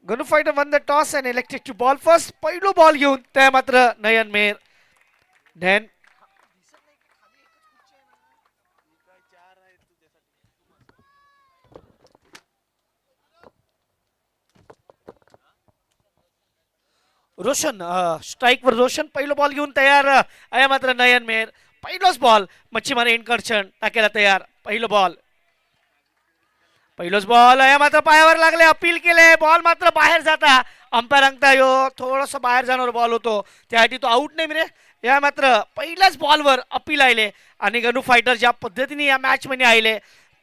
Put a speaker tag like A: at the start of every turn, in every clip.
A: Ganu fighter won the toss and elected to ball first. पहिलो ball घेऊन त्या मात्र नयन मेहर. धॅन रोशन स्ट्राईकवर रोशन पहिलो बॉल घेऊन तयार आहे मात्र नयन मेहर. पहिलोच बॉल मच्छीमार इनकर्शन टाकायला तयार. पहिलो बॉल पहिलोच बॉल आहे मात्र पायावर लागले. अपील केले. बॉल मात्र बाहेर जाता. अंपायर अंगता यो थोडस बाहेर जाणार बॉल होतो त्यासाठी तो आउट नाही मिळे. या मात्र पहिल्याच बॉलवर अपील आले आणि गणू फायटर ज्या पद्धतीने या मॅच मध्ये आले.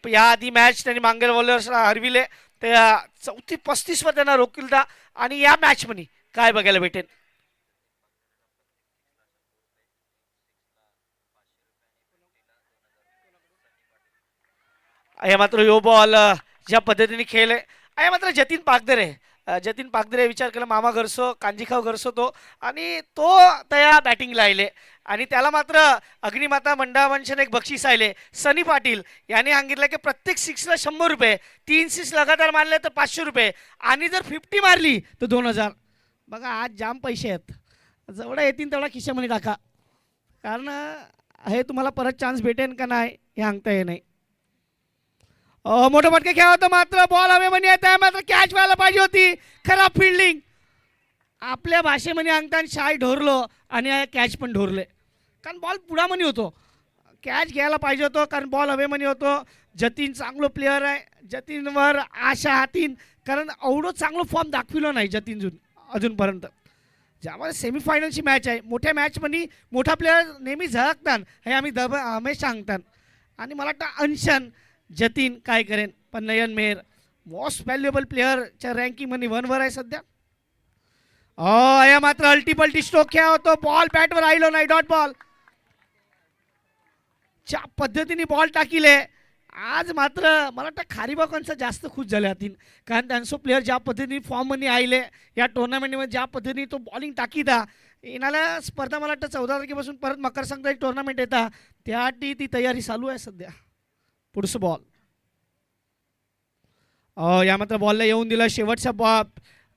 A: या आधी मॅच त्यांनी मांगेल बॉलर्सला हरविले. त्या 34-35 वर त्यांना रोखिलता आणि या मॅच मध्ये काय बघायला भेटेल. आहे मात्र यो बॉल ज्या पद्धतीने खेळले आहे मात्र जतीन पागदरे. जतीन पागदरे विचार केला मामा घरसो कांजीखाव घरसो तो आणि तो त्या बॅटिंगला आले आणि त्याला मात्र अग्निमाता मंडळावंशन एक बक्षीस आले. सनी पाटील यांनी सांगितलं की प्रत्येक सिक्सला 100 रुपये. 3 सिक्स लगातार मारले तर 500 रुपये आणि जर 50 मारली तर 2000. बघा आज जाम पैसे आहेत. जेवढा येतील तेवढा खिशामध्ये टाका कारण हे तुम्हाला परत चान्स भेटेन का नाही हे सांगता येत नाही. मोठं फटके खेळ होतं मात्र बॉल हवेमध्ये येत आहे मात्र कॅच व्हायला पाहिजे होती. खराब फिल्डिंग. आपल्या भाषेमध्ये अंगतान शाय ढोरलो आणि कॅच पण ढोरले कारण बॉल पुढामध्ये होतो. कॅच घ्यायला पाहिजे होतं कारण बॉल हवेमध्ये होतो. जतीन चांगलो प्लेअर आहे. जतीनवर आशा हातीन कारण एवढं चांगलं फॉर्म दाखविलो नाही जतीन अजूनपर्यंत. ज्यामध्ये सेमीफायनलची मॅच आहे मोठ्या मॅचमध्ये मोठा प्लेअर नेहमी झळकतात हे आम्ही हमेशा सांगतात आणि मला वाटतं अंशन जतीन काय करेन पण नयन मेहर मोस्ट व्हॅल्युएबल प्लेअरच्या रँकिंगमध्ये 1वर आहे सध्या. या मात्र अल्टीपल्टी स्ट्रोक खेळा होतो. बॉल बॅटवर राहिलो नाही. Dot ball. ज्या पद्धतीने बॉल टाकिले आज मात्र मला वाटतं खारीबाकांचं जास्त खुश झाले हातीन कारण त्यांचं प्लेअर ज्या पद्धतीने फॉर्ममध्ये आले या टुर्नामेंटमध्ये ज्या पद्धतीने तो बॉलिंग टाकीदा येणाऱ्या स्पर्धा मला वाटतं 14 तारखेपासून परत मकर संक्रांती टुर्नामेंट येतात त्यासाठी ती तयारी चालू आहे सध्या. पुढचं बॉल या मात्र बॉलला येऊन दिलं. शेवटचा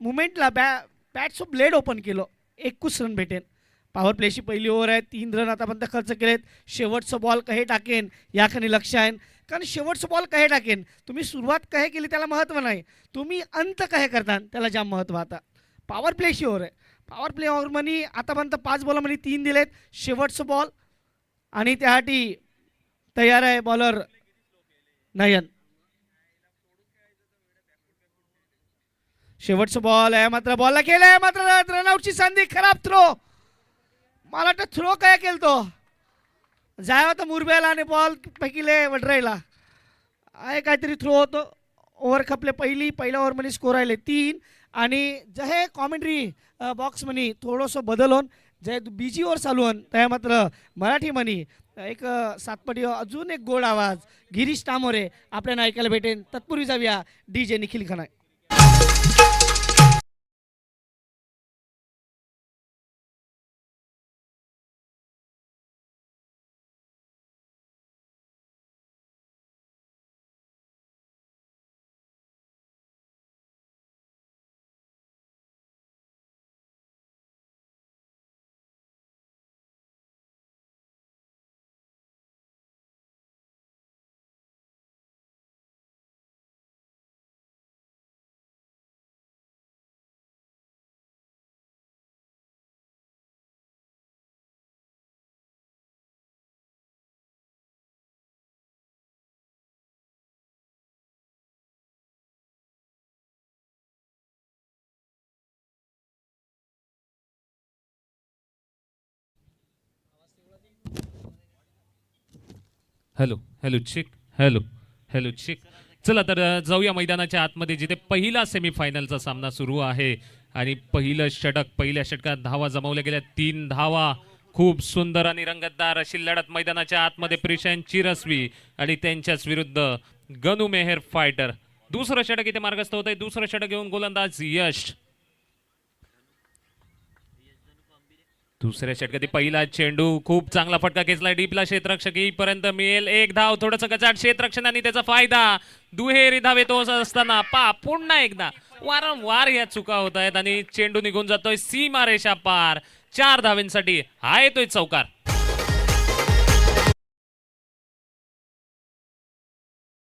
A: मुमेंटला बॅटचं ब्लेड ओपन केलं. 21 रन भेटेन. पॉवर प्लेची पहिली ओव्हर आहे. 3 रन आतापर्यंत खर्च केलेत. शेवटचं बॉल कहे टाकेन याकडे लक्ष आहे कारण शेवटचं बॉल कहे टाकेन. तुम्ही सुरुवात कहे केली त्याला महत्त्व नाही. तुम्ही अंत कहे करता त्याला जाम महत्त्व. आता पॉवर प्लेची ओव्हर आहे. पॉवर प्ले ओव्हरमध्ये आतापर्यंत 5 बॉलमध्ये 3 दिलेत. शेवटचं बॉल आणि त्यासाठी तयार आहे बॉलर नयन. शेवटचं बॉल आहे मात्र बॉलला केलंय मात्र रनआउटची संधी. खराब थ्रो. मला वाटतं थ्रो काय केलं तो जाय होता मुरब्याला आणि बॉल पैकीले वडरायला आहे काहीतरी थ्रो होतो. ओव्हर खपले. पहिल्या ओव्हरमध्ये स्कोर आले 3 आणि जे कॉमेंट्री बॉक्समध्ये थोडंसं बदल होऊन जे बीजी ओव्हर चालू होऊन त्या मात्र मराठी म्हणी एक सातपटी अजून एक गोड आवाज गिरीश तामोरे आपल्याला ऐकायला भेटेन. तत्पूर्वी जाऊया DJ निखिल खनाय.
B: हॅलो हॅलो चिक. हॅलो हॅलो चिक. चला तर जाऊया मैदानाच्या आतमध्ये जिथे पहिला सेमीफायनलचा सामना सुरू आहे आणि पहिलं षटक. पहिल्या षटकात धावा जमवल्या गेल्या 3 धावा. खूप सुंदर आणि रंगतदार अशी लढत मैदानाच्या आतमध्ये. प्रिशन चिरसवी आणि त्यांच्याच विरुद्ध गणू मेहर फायटर. दुसरं षटक इथे मार्गस्थ होत आहे. दुसरं षटक घेऊन गोलंदाज यश. दुसऱ्या षटकात पहिला चेंडू खूप चांगला फटका खेचला डीपला क्षेत्ररक्षक येईपर्यंत मिळेल एक धाव थोडंसं कचाट क्षेत्ररक्षण आणि त्याचा फायदा दुहेरी धावे तो असताना पुन्हा एकदा वारंवार या चुका होत आहेत आणि चेंडू निघून जातोय सीमारेषा पार 4 धावेंसाठी हा येतोय चौकार.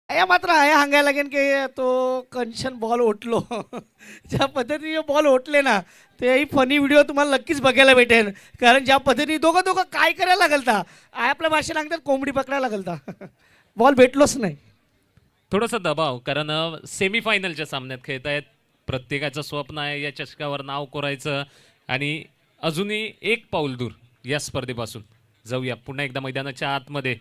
A: या मात्र हे सांगायला लागेल की तो कंशन बॉल ओटलो ज्या पद्धतीने बॉल ओटले ना तेही फनी व्हिडिओ तुम्हाला नक्कीच बघायला भेटेल. कारण ज्या पद्धतीने दोघं दोघं काय करायला लागलता आपल्या भाषेला सांगतात कोंबडी पकडायला लागलता बॉल भेटलोच नाही.
B: थोडासा दबाव कारण सेमीफायनलच्या सामन्यात खेळत आहेत. प्रत्येकाचं स्वप्न आहे या चषकावर नाव कोरायचं आणि अजूनही एक पाऊल दूर या स्पर्धेपासून. जाऊया पुन्हा एकदा मैदानाच्या आतमध्ये.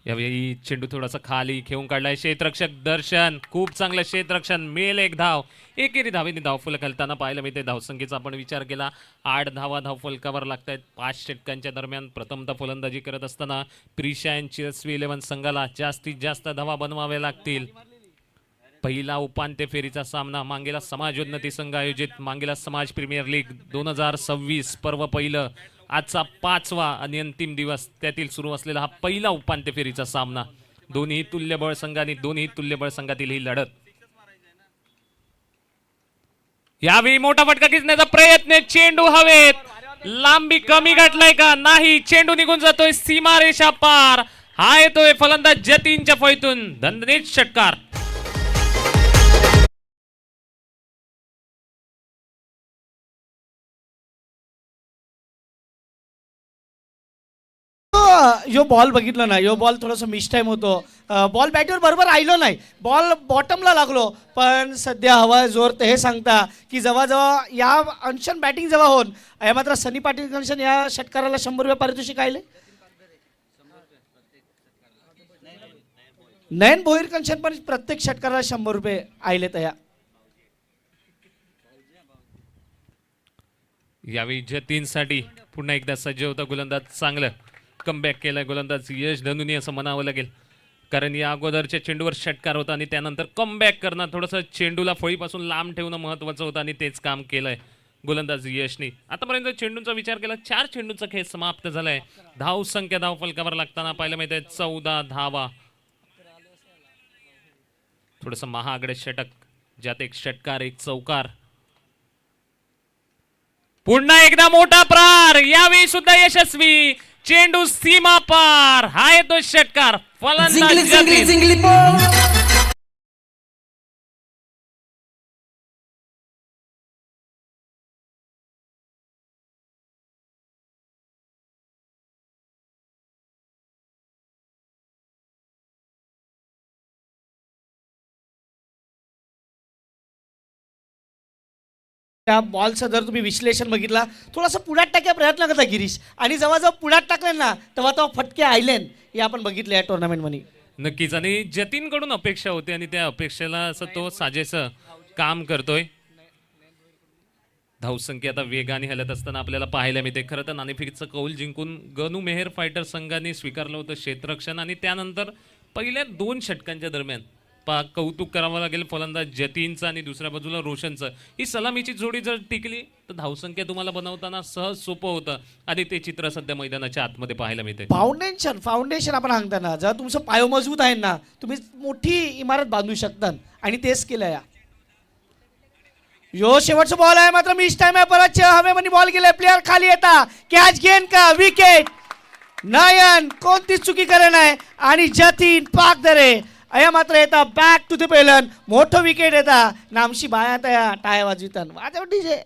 B: यावेळी चेंडू थोडासा खाली घेऊन काढलाय क्षेत्ररक्षक दर्शन खूप चांगलं क्षेत्ररक्षण मिळेल एक धाव. एकेरी धावेने धावफलक घालताना पाहायला मिळते. धावसंख्येचा आपण विचार केला 8 धावा धावफलकावर लागतायत 5 षटकांच्या दरम्यान. प्रथमतः फलंदाजी करत असताना प्रिशा अँड चिरस्वी 11 संघाला जास्तीत जास्त धावा बनवाव्या लागतील. पहिला उपांत्य फेरीचा सामना मांगेला समाजोन्नती संघ आयोजित मांगेला समाज प्रीमियर लीग 2026 पर्व पहिलं. आजचा 5वा आणि अंतिम दिवस त्यातील सुरू असलेला हा पहिला उपांत्य फेरीचा सामना. दोन्ही तुल्यबळ संघांनी दोन्ही तुल्यबळ संघातील ही लढत. यावेळी मोठा फटका खेचण्याचा प्रयत्न चेंडू हवेत लांबी कमी गाठलाय का नाही चेंडू निघून जातोय सीमारेषा पार. हा येतोय फलंदाज जतीनच्या फळीतून दणदणीत षटकार.
A: यो बॉल बघितलं ना यो बॉल थोडंसं मिस टाईम होतो. बॉल बॅटवर बरोबर राहिलो नाही बॉल बॉटमला लागलो. पण सध्या हवा जोर ते हे सांगता की जेव्हा जेव्हा या अंशन बॅटिंग जेव्हा होऊन या मात्र सनी पाटील कंशन या षटकाराला 100 रुपये पारितोषिक आले. नयन भोईर कंशन पण प्रत्येक षटकाराला 100 रुपये आले तया.
B: यावेळी जतीनसाठी पुन्हा एकदा सज्ज होता गोलंदाज. चांगलं कमबॅक केलं गोलंदाज यश धनुनी असं म्हणावं लागेल. कारण या अगोदरच्या चेंडूवर षटकार होता आणि त्यानंतर कमबॅक करणं थोडंसं चेंडूला फळीपासून लांब ठेवणं महत्त्वाचं होतं आणि तेच काम केलंय गोलंदाज यशनी. आतापर्यंत चेंडूंचा विचार केला 4 चेंडूंचा खेळ समाप्त झालाय. धाव संख्या धाव फलकावर लागताना पाहायला मिळते 14 धावा. थोडंसं महागडे षटक ज्यात एक षटकार एक चौकार. पुन्हा एकदा मोठा प्रहार यावेळी सुद्धा यशस्वी चेंडू सीमा पार. हा येतो षटकार फलंदाज जतीन.
A: त्या बॉलचं जर तुम्ही विश्लेषण बघितला थोडासा पुढ्यात टाकायचा प्रयत्न करता गिरीश आणि जेव्हा जेव्हा पुढ्यात टाकले ना तेव्हा तेव्हा फटके आयलेन हे आपण बघितले या टुर्नामेंटमध्ये.
B: नक्कीच आणि जतीनकडून अपेक्षा होती आणि त्या अपेक्षेला असं तो साजेसं काम करतोय. धावसंख्या आता वेगाने हलत असताना आपल्याला पाहायला मिळते. खरं तर नाणेफेकीचं कौल जिंकून गनू मेहर फायटर संघाने स्वीकारलं होतं क्षेत्ररक्षण आणि त्यानंतर पहिल्या 2 षटकांच्या दरम्यान कौतुक करावं लागेल फलंदाज जतीनचं आणि दुसऱ्या बाजूला रोशनचं. ही सलामीची जोडी जर टिकली तर धावसंख्या तुम्हाला बनवताना सहज सोपं होतं आणि ते चित्र सध्या मैदानाच्या आतमध्ये पाहायला मिळते.
A: फाउंडेशन आपण सांगताना जर तुमचं पाय मजबूत आहे ना तुम्ही मोठी इमारत बांधू शकता आणि तेच केलं या. यो शेवटचा बॉल आहे मात्र मिस टाइम आहे. परत हवेमध्ये बॉल गेलाय प्लेयर खाली येता कॅच घेन का विकेट. नयन कोणतीच चुकी करे नाही आणि जतीन पाक दरे अया मात्र येता बॅक टू द पेलन. मोठं विकेट येता नामशी बाया तया टाय वाजवितान वाजव डीजे.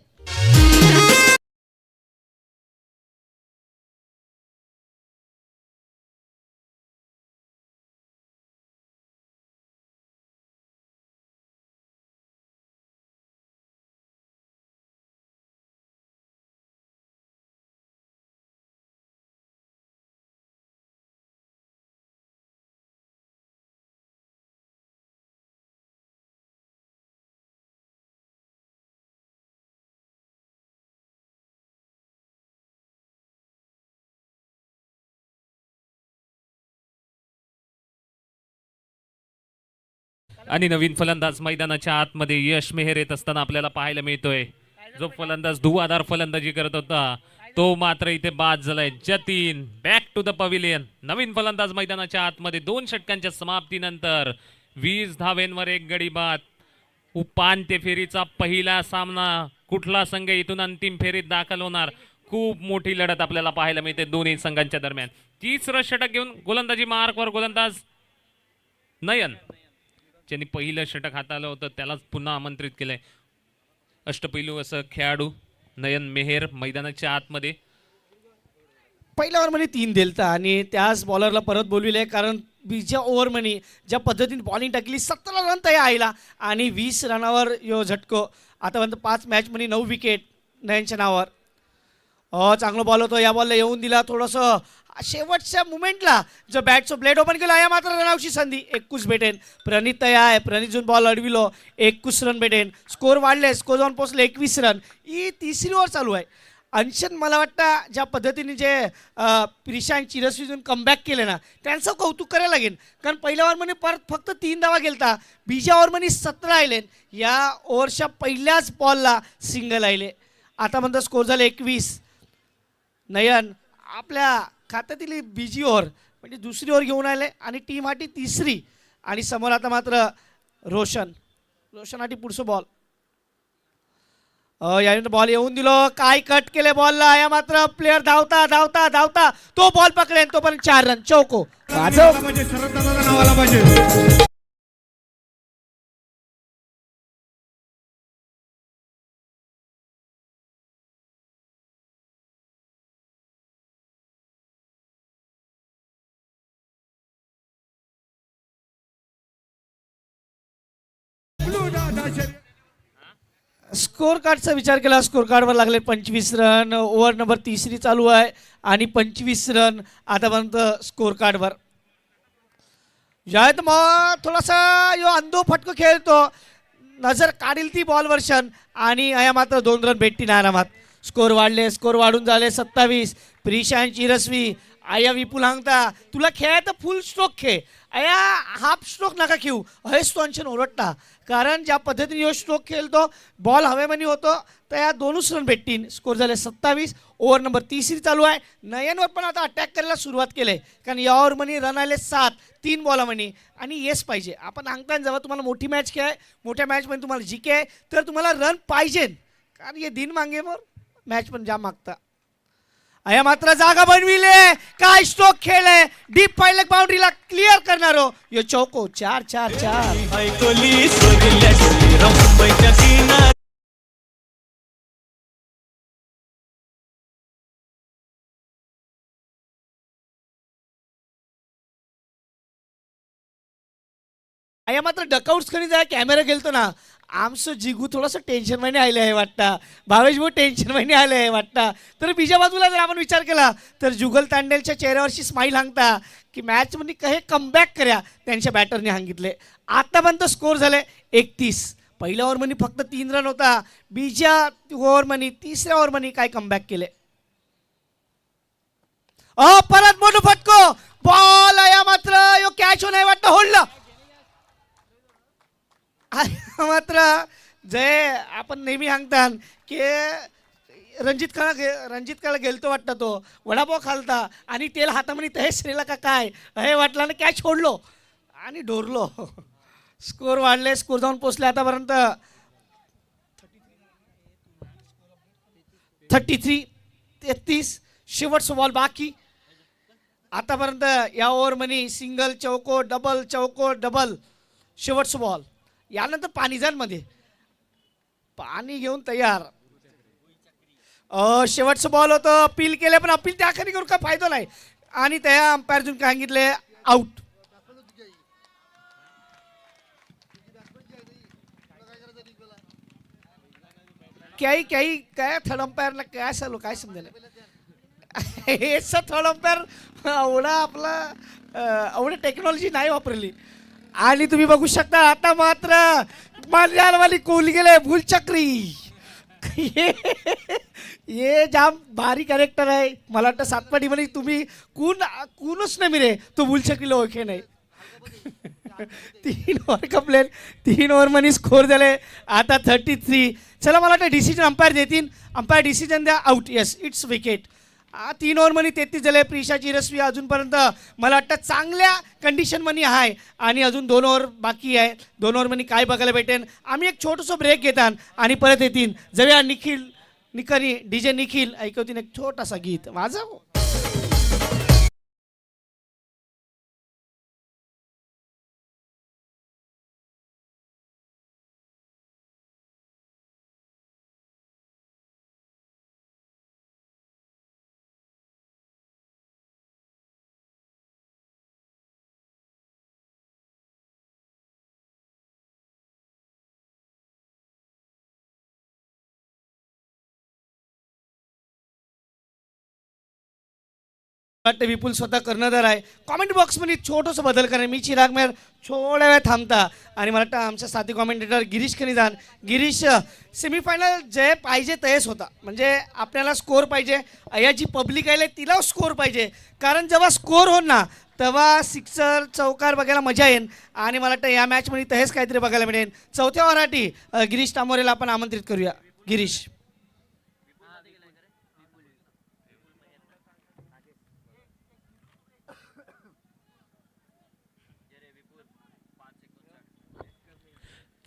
B: आणि नवीन फलंदाज मैदानाच्या आतमध्ये यश मेहर येत असताना आपल्याला पाहायला मिळतोय. जो फलंदाज धुवाधार फलंदाजी करत होता तो मात्र इथे बाद झालाय. Jatin back to the pavilion. नवीन फलंदाज मैदानाच्या आतमध्ये 2 षटकांच्या समाप्तीनंतर 20 धावेंवर 1 गडी बाद. उपांत्य फेरीचा पहिला सामना. कुठला संघ इथून अंतिम फेरीत दाखल होणार? खूप मोठी लढत आपल्याला पाहायला मिळते दोन्ही संघांच्या दरम्यान. 30रं षटक घेऊन गोलंदाजी मार्कवर गोलंदाज नयन, ज्यांनी पहिलं षटक हाताळलं होतं त्यालाच पुन्हा आमंत्रित केलंय. अष्टपैलू असं खेळाडू नयन मेहेर मैदानाच्या आतमध्ये.
A: पहिल्या ओव्हरमध्ये 3 दिलता आणि त्याच बॉलरला परत बोलविले, कारण बीच्या ओव्हरमध्ये ज्या पद्धतीने बॉलिंग टाकली 17 रन तयार आईला आणि 20 रनावर यो झटको. आतापर्यंत 5 मॅचमध्ये 9 विकेट नयनच्या नावावर. चांगला बॉल होतो. या बॉलला येऊन दिला थोडंसं शेवटच्या मुमेंटला जो बॅटचं ब्लेड ओपन केला या मात्र रनावची संधी. 21 भेटेन. प्रणित तयार आहे. प्रणित जून बॉल अडविलो 21 रन भेटेन. स्कोर वाढले. स्कोर जाऊन पोचले 21 रन. ही 3री ओव्हर चालू आहे. अंशन मला वाटतं ज्या पद्धतीने जे प्रिशांत चिरस्वीजून कमबॅक केले ना त्यांचं कौतुक करायला लागेल, कारण पहिल्या ओव्हरमध्ये परत फक्त 3 धावा गेलता. बीच्या ओव्हरमध्ये 17 आले. या ओव्हरच्या पहिल्याच बॉलला सिंगल आले. आतापर्यंत स्कोर झाले 21. नयन आपल्या खात्यातील बीजी ओव्हर म्हणजे 2री ओव्हर घेऊन आले आणि टीम हाटी 3री. आणि समोर आता मात्र रोशन हाटी पुढचं बॉल. याने बॉल येऊन दिलो. काय कट केले बॉलला. या मात्र प्लेअर धावता धावता धावता तो बॉल पकडेन तोपर्यंत 4 रन. चौको. स्कोर कार्डचा विचार केला. स्कोर कार्डवर लागले 25 रन. ओव्हर नंबर 3री चालू आहे आणि 25 रन आतापर्यंत स्कोर कार्डवर. जयत मग थोडासा यो अंधो फटको खेळतो. नजर काढील ती बॉल वर्षन आणि या मात्र 2 रन भेटतील आरामात. स्कोर वाढले. स्कोर वाढून झाले 27. प्रिशांत चिरस्वी आया विपुल हांगता तुला खेळायचं फुल स्ट्रोक खेळ. अया हाफ स्ट्रोक नका खेळू. हेच तो अंशन ओरडता, कारण ज्या पद्धतीने यो स्ट्रोक खेळतो बॉल हवेमध्ये होतो तर या 2च रन भेटतील. स्कोर झाले 27. ओव्हर नंबर 3री चालू आहे. नयनवर पण आता अटॅक करायला सुरुवात केली आहे, कारण या ओव्हरमध्ये रन आले 7 3 बॉलामध्ये. आणि येस पाहिजे. आपण अंगताना जेव्हा तुम्हाला मोठी मॅच खेळ मोठ्या मॅचमध्ये तुम्हाला जिके आहे तर तुम्हाला रन पाहिजे, कारण हे दिन मागेवर मॅच पण जाम मागता. अया मात्र जागा बनविले. काय स्ट्रोक खेळले. डीप पायलक बाउंड्रीला क्लिअर करणारो यो चौको. 4-4-4. अया मात्र डकआउट्स कधी जाय कॅमेरा गेलतो ना आमचं जिगू थोडंसं टेन्शन मध्ये आले आहे वाटतं. भावेश भाऊ टेन्शन मध्ये आले आहे वाटतं. तर बीजा बाजूला जर आपण विचार केला तर जुगल तांडेलच्या चेहऱ्यावरची स्माईल सांगता की मॅचमध्ये काही कमबॅक कर्या त्यांच्या बॅटरने सांगितले. आतापर्यंत स्कोर झाले 31. पहिल्या ओव्हरमध्ये फक्त 3 रन होता. बीजा ओव्हरमध्ये 3ऱ्या ओव्हरमध्ये काय कमबॅक केले. परत मोठं फटको बॉल. या मात्र यो कॅच होणार वाटतं. होल्ड मात्र जय आपण नेहमी सांगतात की रणजित काळा गेलतो वाटतं तो वडापाव खालता आणि तेल हातामध्ये ते श्रीला का काय हे वाटलं ना कॅच सोडलो आणि ढोरलो. स्कोर वाढले. स्कोर जाऊन पोचले आतापर्यंत 33. शेवटचा बॉल बाकी. आतापर्यंत या ओव्हरमध्ये सिंगल चौको डबल चौको डबल. शेवटचा बॉल. यानंतर पाणीजांमध्ये पाणी घेऊन तयार. शेवटचं बॉल होतं. अपील केले पण अपील त्या खाली करून काय फायदा नाही आणि त्या अंपायरतून काय सांगितले आउट. काय थर्ड अंपायरला काय चालू काय समजायला. हेच थर्ड अंपायर एवढा आपला एवढी टेक्नॉलॉजी नाही वापरली. आणि तुम्ही बघू शकता आता मात्र मल्याळवाली कोहली गेले भूलचक्री. ये जाम भारी कॅरेक्टर आहे. मला वाटतं 7 पाटीमध्ये तुम्ही कोणच नाही मिळे तो भूलचक्रीला ओळखे नाही. 3 ओव्हर कपलेत, 3 ओव्हरमध्ये स्कोर झाले आता 33. चला मला वाटतं डिसिजन अंपायर देतील. अंपायर डिसिजन द्या. आउट. Yes, it's wicket. 3 ओव्हरमध्ये 33 झाले. प्रिशा चिरस्वी अजूनपर्यंत मला वाटतं चांगल्या कंडिशनमध्ये आहे आणि अजून 2 ओव्हर बाकी आहे. 2 ओव्हरमध्ये काय बघायला भेटेल. आम्ही एक छोटंसं ब्रेक घेतात आणि परत येतील. जाऊया निखिल डीजे निखिल ऐकवतील एक छोटासा गीत माझं. वाटतं विपुल स्वतः कर्णधार आहे. कॉमेंट बॉक्समध्ये छोटंसं बदल करा. मी चिराग मेहर थोड्या वेळ थांबता आणि मला वाटतं आमच्या साथी कॉमेंटेटर गिरीश कनिदान. गिरीश, सेमीफायनल जे पाहिजे तेच होता. म्हणजे आपल्याला स्कोर पाहिजे. या जी पब्लिक आहे तिला स्कोर पाहिजे. कारण जेव्हा स्कोर होईल ना तेव्हा सिक्सर चौकार बघायला मजा येईल आणि मला वाटतं या मॅचमध्ये तहेच काहीतरी बघायला मिळेल. चौथ्या वराठी गिरीश तांबोरेला आपण आमंत्रित करूया. गिरीश.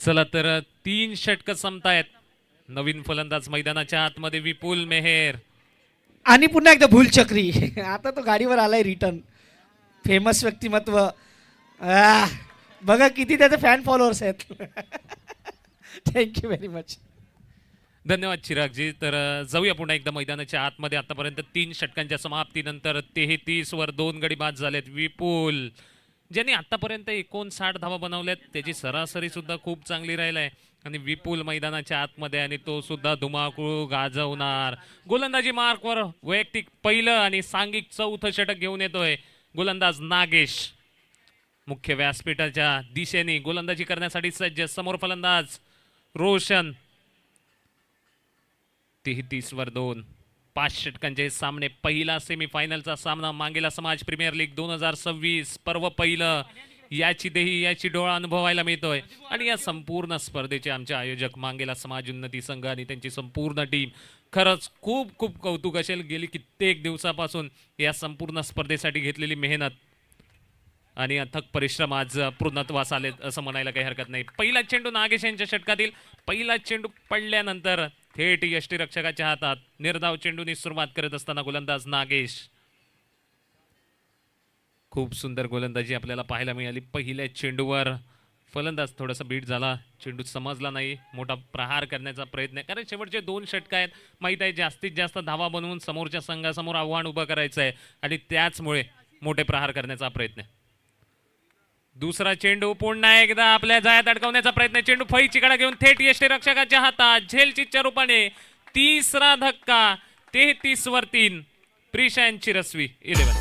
B: चला तर 3 षटकं संपतायत. नवीन फलंदाज मैदानाच्या आतमध्ये विपुल मेहेर.
A: आणि पुन्हा एकदा भूलचक्री. आता तो गाडीवर आलाय रिटर्न. फेमस व्यक्तिमत्व. बघा किती त्याचे फॅन फॉलोअर्स आहेत. Thank you very much.
B: धन्यवाद चिरागजी. तर जाऊया पुन्हा एकदा मैदानाच्या आतमध्ये. आतापर्यंत 3 षटकांच्या समाप्तीनंतर 33 वर 2 गडी बाद झालेत. विपुल ज्यांनी आतापर्यंत 59 धावा बनवल्यात त्याची सरासरी सुद्धा खूप चांगली राहिली आहे आणि विपुल मैदानाच्या आतमध्ये आणि तो सुद्धा धुमाकूळ गाजवणार. गोलंदाजी मार्कवर वैयक्तिक पहिलं आणि सांघिक चौथं षटक घेऊन येतोय गोलंदाज नागेश. मुख्य व्यासपीठाच्या दिशेने गोलंदाजी करण्यासाठी सज्ज. समोर फलंदाज रोशन. 33 वर 2. 5 षटकांचे हे सामने. पहिला सेमीफायनलचा सामना मांगेला समाज प्रीमियर लीग 2026 पर्व पहिलं. याची देही याची डोळा अनुभवायला मिळतोय आणि या संपूर्ण स्पर्धेचे आमचे आयोजक मांगेला समाज उन्नती संघ आणि त्यांची संपूर्ण टीम. खरंच खूप खूप कौतुक असेल. गेली कित्येक दिवसापासून या संपूर्ण स्पर्धेसाठी घेतलेली मेहनत आणि अथक परिश्रम आज पूर्णत्वास आले असं म्हणायला काही हरकत नाही. पहिला चेंडू नागेश यांच्या षटकातील. पहिला चेंडू पडल्यानंतर थेट यष्टीरक्षकाच्या हातात. निर्धाव चेंडूने सुरुवात करत असताना गोलंदाज नागेश. खूप सुंदर गोलंदाजी आपल्याला पाहायला मिळाली. पहिल्या चेंडूवर फलंदाज थोडासा बीट झाला. चेंडू समजला नाही. मोठा प्रहार करण्याचा प्रयत्न आहे कारण शेवटचे 2 षटक आहेत. माहीत आहे जास्तीत जास्त धावा बनवून समोरच्या संघासमोर आव्हान उभं करायचं आहे आणि त्याचमुळे मोठे प्रहार करण्याचा प्रयत्न आहे. दुसरा चेंडू पुन्हा एकदा आपल्या जाळ्यात अडकवण्याचा प्रयत्न. चेंडू फळी चिकडा घेऊन थेट यष्टीरक्षकाच्या हातात. झेलचीच्या रूपाने तिसरा धक्का. 33 वर 3. प्रिशा यांची रसवी 11.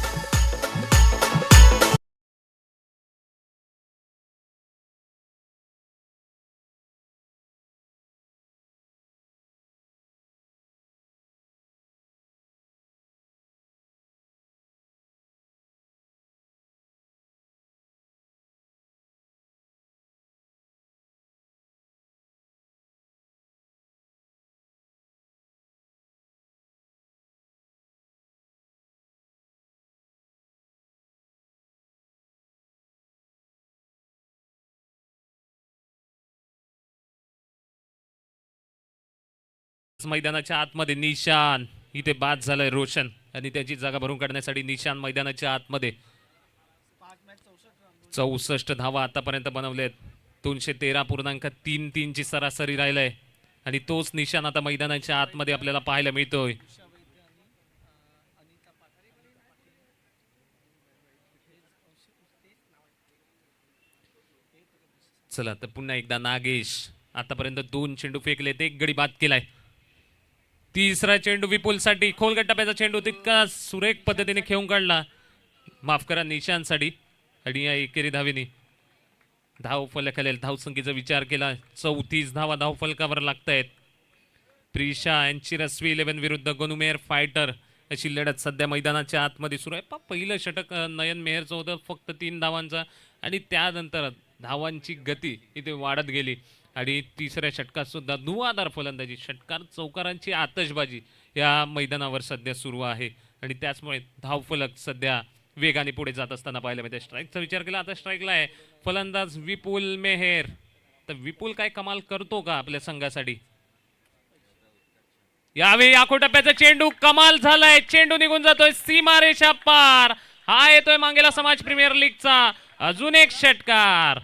B: मैदानाच्या आतमध्ये निशान. इथे बाद झालाय रोशन आणि त्याची जागा भरून काढण्यासाठी निशान मैदानाच्या आतमध्ये. 64 धावा आतापर्यंत बनवलेत. 213.33 ची सरासरी राहिलंय आणि तोच निशान आता मैदानाच्या आतमध्ये आपल्याला पाहायला मिळतोय. चला तर पुन्हा एकदा नागेश. आतापर्यंत 2 चेंडू फेकलेत. 1 गडी बाद केलाय. तिसरा चेंडू विपुलसाठी. खोलगट टप्प्याचा चेंडू तितका सुरेख पद्धतीने खेळून काढला. माफ करा निशांसाठी. आणि या एकेरी धावेने धाव फलकाखालील धावसंख्येचा विचार केला. 34 धावा धाव फलकावर लागतायत. प्रिशा यांची रसवी 11 विरुद्ध गनुमेर फायटर अशी लढत सध्या मैदानाच्या आतमध्ये सुरू आहे. पहिलं षटक नयन मेहरचं होतं फक्त 3 धावांचा आणि त्यानंतर धावांची गती इथे वाढत गेली आणि तिसऱ्या षटकात सुद्धा धुवाधार फलंदाजी, षटकार चौकारांची आतषबाजी या मैदानावर सध्या सुरू आहे आणि त्याचमुळे धावफलक सध्या वेगाने पुढे जात असताना पाहायला मिळते. स्ट्राईकचा विचार केला, आता स्ट्राईकला आहे फलंदाज विपुल मेहेर. तर विपुल काय कमाल करतो का आपल्या संघासाठी? यावेळी आखो टप्प्याचा चेंडू कमाल झालाय, चेंडू निघून जातोय सीमारेषा पार. हा येतोय मांगेला समाज प्रीमियर लीगचा अजून एक षटकार.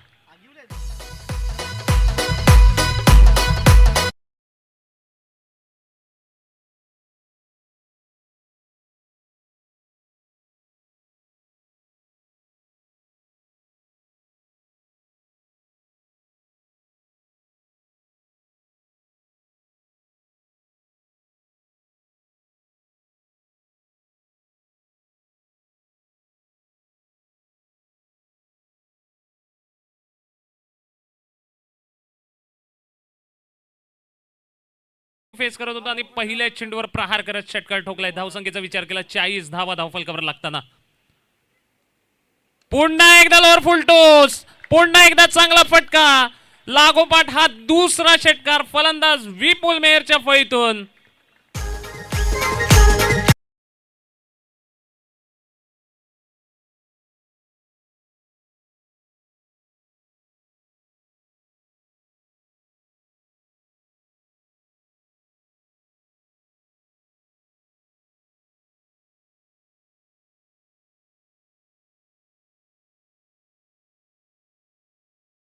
B: फेस करत होता आणि पहिल्या चेंडूवर प्रहार करत षटकार ठोकलाय. धावसंख्येचा विचार केला 40 धावा धावफलकावर लागताना पुन्हा एकदा लोअर फुलटोस, पुन्हा एकदा चांगला फटका लागोपाठ. हा दुसरा षटकार फलंदाज विपुल मेहरच्या फळीतून.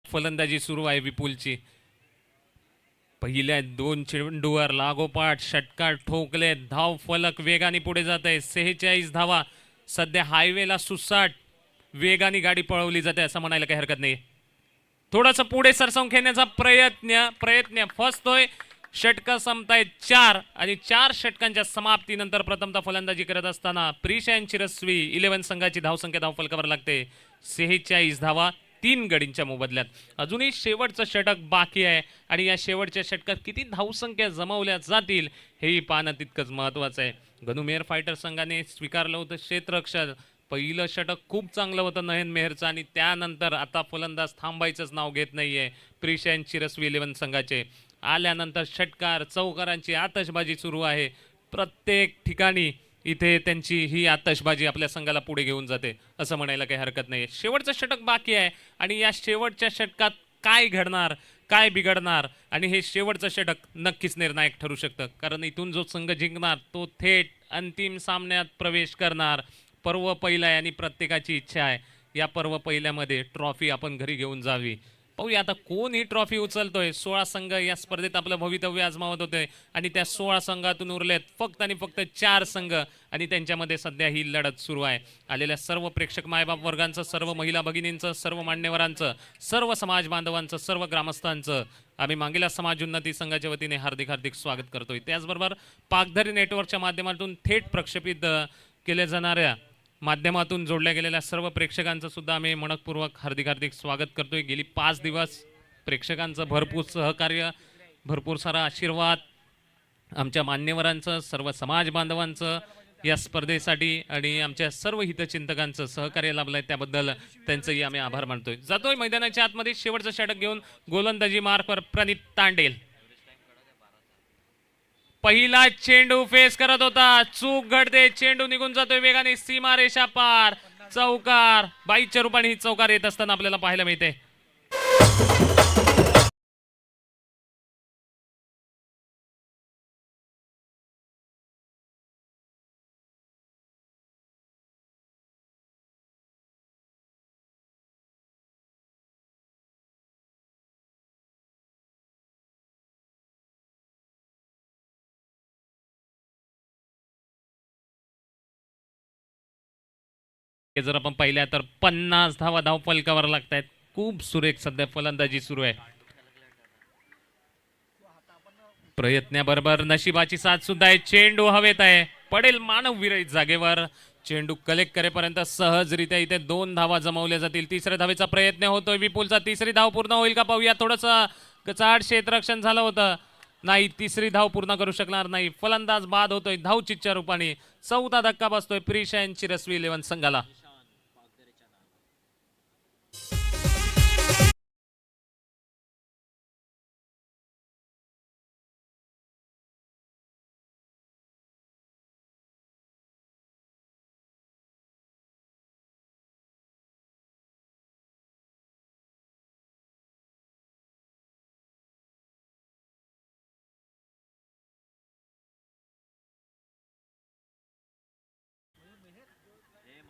B: फलंदाजी सुरू आहे विपुलची. पहिल्या 2 चेंडूवर लागोपाठ षटकार ठोकले. धाव फलक वेगाने पुढे जात आहे. 46 धावा. सध्या हायवेला सुसाट वेगाने गाडी पळवली जाते असं म्हणायला काही हरकत नाही. थोडंसं पुढे सरसावून खेळण्याचा प्रयत्न फसतोय. षटकं संपतायत 4 आणि 4 षटकांच्या समाप्तीनंतर प्रथमतः फलंदाजी करत असताना प्रिशान चिरस्वी 11 संघाची धावसंख्या धावफलकावर लागते 46 धावा 3 गडींच्या मोबदल्यात. अजूनही शेवटचं षटक बाकी आहे आणि या शेवटच्या षटकात किती धावसंख्या जमवल्या जातील हेही पाहणं तितकंच महत्त्वाचं आहे. गनुमेर फायटर संघाने स्वीकारलं होतं क्षेत्ररक्षण. पहिलं षटक खूप चांगलं होतं नयन मेहरचं आणि त्यानंतर आता फलंदाज थांबायचंच नाव घेत नाहीये प्रिशान चिरस्वी 11 संघाचे. आल्यानंतर षटकार चौकारांची आतषबाजी सुरू आहे. प्रत्येक ठिकाणी इथे त्यांची ही आतषबाजी आपल्या संघाला पुढे घेऊन जाते असं म्हणायला काही हरकत नाही. शेवटचं षटक बाकी आहे आणि या शेवटच्या षटकात काय घडणार, काय बिघडणार आणि हे शेवटचं षटक नक्कीच निर्णायक ठरू शकतं. कारण इथून जो संघ जिंकणार तो थेट अंतिम सामन्यात प्रवेश करणार. पर्व पहिला आहे आणि प्रत्येकाची इच्छा आहे या पर्व पहिल्यामध्ये ट्रॉफी आपण घरी घेऊन जावी. पाहूया आता कोण ही ट्रॉफी उचलतोय. 16 संघ या स्पर्धेत आपलं भवितव्य आजमावत होते आणि त्या 16 संघातून उरलेत फक्त आणि फक्त 4 संघ आणि त्यांच्यामध्ये सध्या ही लढत सुरू आहे. आलेल्या सर्व प्रेक्षक मायबाप वर्गांचं, सर्व महिला भगिनींचं, सर्व मान्यवरांचं, सर्व समाज बांधवांचं, सर्व ग्रामस्थांचं आम्ही मांगेला समाज उन्नती संघाच्या वतीने हार्दिक हार्दिक स्वागत करतोय. त्याचबरोबर पाकधरी नेटवर्कच्या माध्यमातून थेट प्रक्षेपित केल्या जाणाऱ्या माध्यमातून जोडल्या गेलेल्या सर्व प्रेक्षकांचं सुद्धा आम्ही मनपूर्वक हार्दिक हार्दिक स्वागत करतोय. गेली 5 दिवस प्रेक्षकांचं भरपूर सहकार्य, भरपूर सारा आशीर्वाद, आमच्या मान्यवरांचं, सर्व समाज बांधवांचं या स्पर्धेसाठी आणि आमच्या सर्व हितचिंतकांचं सहकार्य लाभलंय त्याबद्दल त्यांचंही आम्ही आभार मानतोय. जातोय मैदानाच्या आतमध्ये शेवटचं षटक घेऊन गोलंदाजी मार्कवर प्रणित तांडेल. पहिला चेंडू फेस करत होता, चूक घडते, चेंडू निघून जातोय वेगाने सीमारेषा पार. चौकार बाईच्या रूपाने ही चौकार येत असताना आपल्याला पाहायला मिळते. जर आपण पाहिल्या तर 50 धावा धावफलकावर लागतायत. खूप सुरेख सध्या फलंदाजी सुरू आहे. प्रयत्नाबरोबर नशिबाची साथ सुद्धा आहे. चेंडू हवेत आहे, पडेल मानव विरहित जागेवर. चेंडू कलेक्ट करेपर्यंत सहजरित्या इथे 2 धावा जमवल्या जातील. तिसऱ्या धावेचा प्रयत्न होतोय विपुलचा. तिसरी धाव पूर्ण होईल का पाहूया. थोडंसं चाड क्षेत्ररक्षण झालं होतं, नाही तिसरी धाव पूर्ण करू शकणार नाही. फलंदाज बाद होतोय धावचितच्या रूपाने. 4था धक्का बसतोय प्रिशान चिरस्वी 11 संघाला.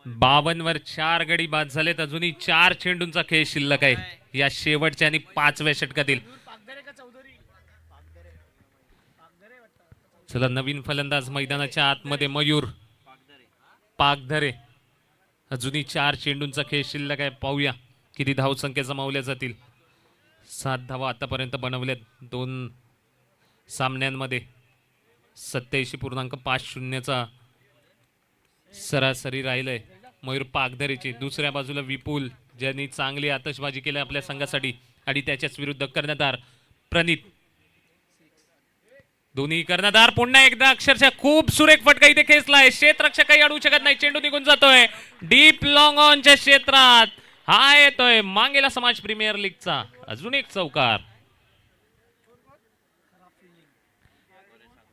B: 52 वर 4 गडी बाद झालेत. अजूनही 4 चेंडूंचा खेळ शिल्लक आहे या शेवटच्या आणि 5व्या षटकातील. चला नवीन फलंदाज मैदानाच्या आतमध्ये मयूर पागधरे. अजूनही 4 चेंडूंचा खेळ शिल्लक आहे. पाहूया किती धावसंख्या जमावल्या जातील. 7 धावा आतापर्यंत बनवल्यात 2 सामन्यांमध्ये. 87.50चा सरासरी राहिलंय मयूर पागधरेची. दुसऱ्या बाजूला विपुल ज्यांनी चांगली आतषबाजी केली आपल्या संघासाठी आणि त्याच्याच विरुद्ध कर्णधार प्रणित. दोन्ही कर्णधार पुन्हा एकदा अक्षरशः खूप सुरेख फटका इथे खेचलाय. क्षेत्ररक्षक काही अडवू शकत नाही. चेंडू निघून जातोय डीप लॉंग ऑनच्या क्षेत्रात. हा येतोय मांगेला समाज प्रीमियर लीगचा अजून एक चौकार.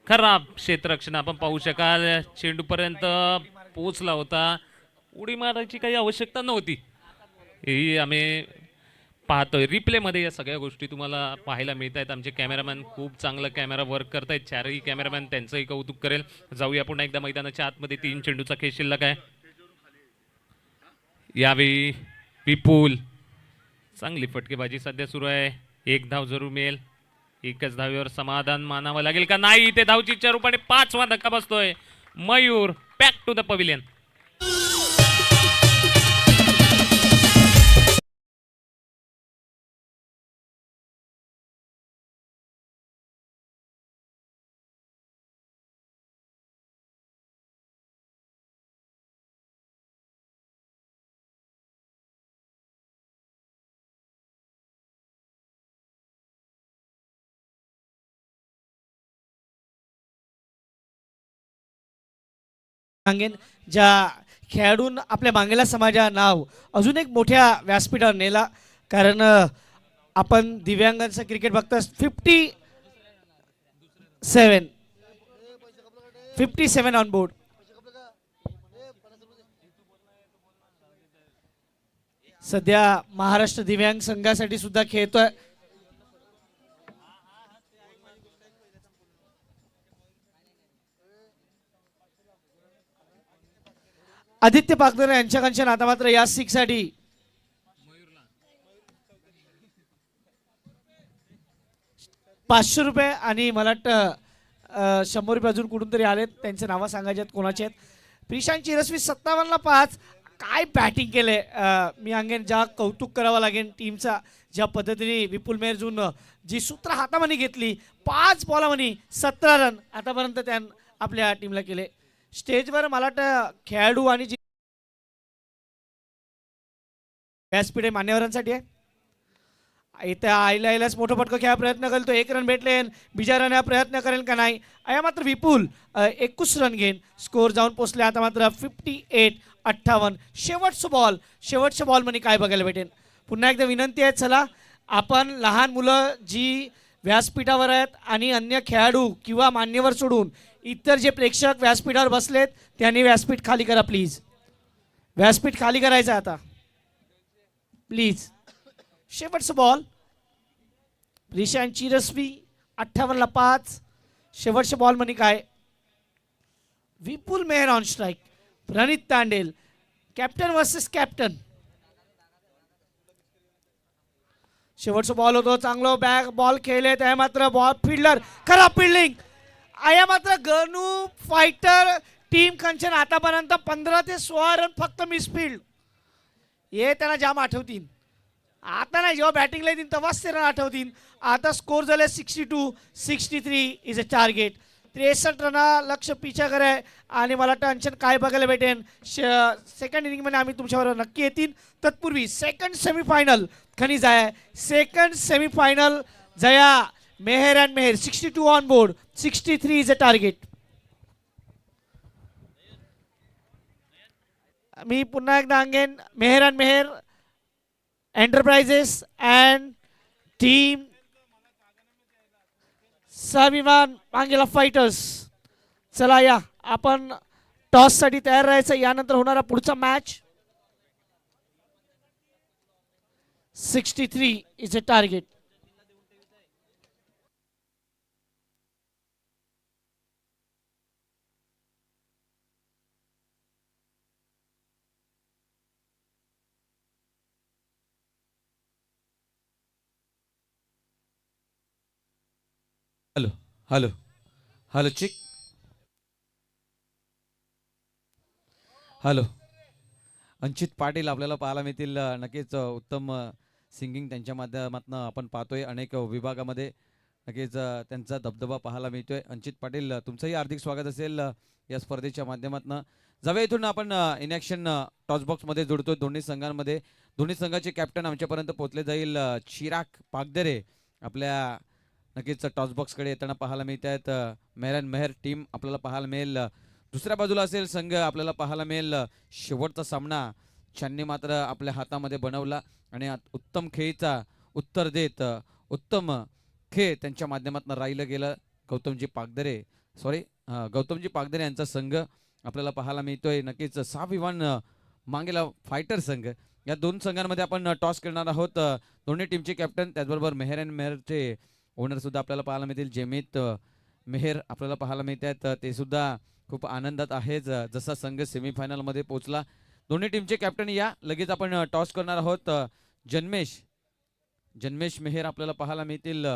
B: खराब क्षेत्ररक्षण आपण पाहू शकाल. चेंडू पर्यंत पोहोचला होता. उडी मारायची काही आवश्यकता नव्हती. ही आम्ही पाहतोय रिप्ले मध्ये या सगळ्या गोष्टी तुम्हाला पाहायला मिळत आहेत. आमचे कॅमेरामॅन खूप चांगलं कॅमेरा वर्क करतायत. चारही कॅमेरामॅन त्यांचंही कौतुक करेल. जाऊया पुन्हा एकदा मैदानाच्या आतमध्ये. 3 चेंडूचा खेळ शिल्लक आहे. यावेळी विपुल चांगली फटकेबाजी सध्या सुरू आहे. 1 धाव जरूर मिळेल. एकच धावेवर समाधान मानावं लागेल का नाही. इथे धावचीच्या रूपाने 5वा धक्का बसतोय. Mayur back to the pavilion.
A: सांगेन ज्या खेळाडून आपल्या मांगेला समाजा नाव अजून एक मोठ्या व्यासपीठावर नेला. कारण आपण दिव्यांगांचं क्रिकेट बघता. 57 ऑन बोर्ड. सध्या महाराष्ट्र दिव्यांग संघासाठी सुद्धा खेळतोय. आदित्य पागधरे यांच्याकडच्या नाता मात्र या 6 साठी ₹500 आणि मला वाटतं 100 रुपये अजून कुठून तरी आलेत. त्यांचे नावं सांगायचे आहेत कोणाचे आहेत. प्रिशांत चिरस्वी 57ला 5. काय बॅटिंग केले. मी अंगेन ज्या कौतुक करावं लागेल टीमचा. ज्या पद्धतीने विपुल मेहरजून जी सूत्र हातामध्ये घेतली. 5 बॉलामध्ये 17 रन आतापर्यंत त्यानं आपल्या टीमला केले. स्टेजवर मला वाटतं खेळाडू आणि व्यासपीठ मान्यवरांसाठी आहे. इथे आईलाच मोठं फटकं खेळा प्रयत्न करतो. 1 रन भेटले. बिजा रन प्रयत्न करेल का नाही. या मात्र विपुल 21 रन घेईन. स्कोर जाऊन पोचले आता मात्र 58-58. शेवटचं बॉल मध्ये काय बघायला भेटेल. पुन्हा एकदा विनंती आहे. चला आपण लहान मुलं जी व्यासपीठावर आहेत आणि अन्य खेळाडू किंवा मान्यवर सोडून इतर जे प्रेक्षक व्यासपीठावर बसलेत त्यांनी व्यासपीठ खाली करा प्लीज. व्यासपीठ खाली करायचं आता प्लीज. शेवटचं बॉल. प्रिशांत चिरस्वी 58ला 5. शेवटच्या बॉल मध्ये काय. Vipul Mehar on strike. Pranit Tandel captain versus captain. शेवटचा बॉल होतो. चांगलं बॅक बॉल खेळले. त्या मात्र बॉल फिल्डर खराब फिल्डिंग. आया मात्र गनू फायटर टीम कंचन आतापर्यंत 15 ते 16 रन फक्त मिसफिल्ड. हे त्यांना जाम आठवतील. आता नाही जेव्हा बॅटिंगला येतील तेव्हाच ते रन आठवतील. आता स्कोर झाले 62-63 इज अ टार्गेट. 63 रना लक्ष पिछा करे. आणि मला टेन्शन काय बघायला भेटेन. सेकंड इनिंगमध्ये आम्ही तुमच्यावर नक्की येतील. तत्पूर्वी सेकंड सेमीफायनल खनिज आहे. Second semifinal Jaya Mehar and Mehar 62 on board. 63 is a target. मी पुन्हा एकदा again Mehar and Mehar enterprises and team Swabhiman Mangela fighters. चला या आपण टॉस साठी तयार राहायचं. यानंतर होणारा पुढचा match. 63 is a target.
C: Hello hello चिक हॅलो अंचित पाटील आपल्याला पाहायला मिळतील. नक्कीच उत्तम सिंगिंग त्यांच्या माध्यमातून आपण पाहतोय. अनेक विभागामध्ये नक्कीच त्यांचा दबदबा पाहायला मिळतोय. अंचित पाटील तुमचंही हार्दिक स्वागत असेल या स्पर्धेच्या माध्यमातून. जाऊया इथून आपण इन ॲक्शन टॉस बॉक्समध्ये जोडतो दोन्ही संघांमध्ये. दोन्ही संघाचे कॅप्टन आमच्यापर्यंत पोहोचले जाईल. चिराग पागदरे आपल्या नक्कीच टॉस बॉक्सकडे येताना पाहायला मिळत आहेत. मेहरन मेहर टीम आपल्याला पाहायला मिळेल. दुसऱ्या बाजूला असेल संघ आपल्याला पाहायला मिळेल. शेवटचा सामना ज्यांनी मात्र आपल्या हातामध्ये बनवला आणि उत्तम खेळीचा उत्तर देत उत्तम खेळ त्यांच्या माध्यमातून राहिलं गेलं. गौतमजी पागदरे यांचा संघ आपल्याला पाहायला मिळतोय. नक्कीच साविवान मांगेला फायटर संघ या दोन संघांमध्ये आपण टॉस करणार आहोत. दोन्ही टीमचे कॅप्टन त्याचबरोबर मेहर अँड मेहरचे ओनर सुद्धा आपल्याला पाहायला मिळतील. जेमित मेहर आपल्याला पाहायला मिळत आहेत. ते सुद्धा खूप आनंदात आहेच जसा संघ सेमीफायनलमध्ये पोहोचला. दोन्ही टीमचे कॅप्टन या लगेच आपण टॉस करणार आहोत. जन्मेश मेहर आपल्याला पाहायला मिळतील.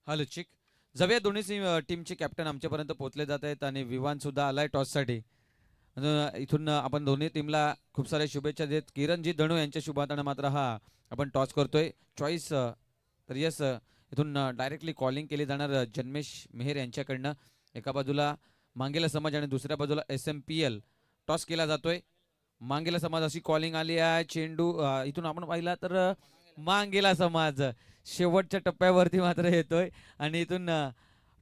C: हॅलो चिक जवळ दोन्ही टीमचे कॅप्टन आमच्यापर्यंत पोहोचले जात आहेत आणि विवान सुद्धा आलाय टॉससाठी. इथून आपण दोन्ही टीमला खूप साऱ्या शुभेच्छा देत किरणजी धणू यांच्या शुभार्थानं मात्र हा आपण टॉस करतोय. चॉईस तर यस इथून डायरेक्टली कॉलिंग केली जाणार जन्मेश मेहर यांच्याकडनं. एका बाजूला मांगेला समाज आणि दुसऱ्या बाजूला SMPL टॉस केला जातोय. मांगेला समाज अशी कॉलिंग आली आहे. चेंडू इथून आपण पाहिला तर मांगेला समाज शेवटच्या टप्प्यावरती मात्र येतोय आणि इथून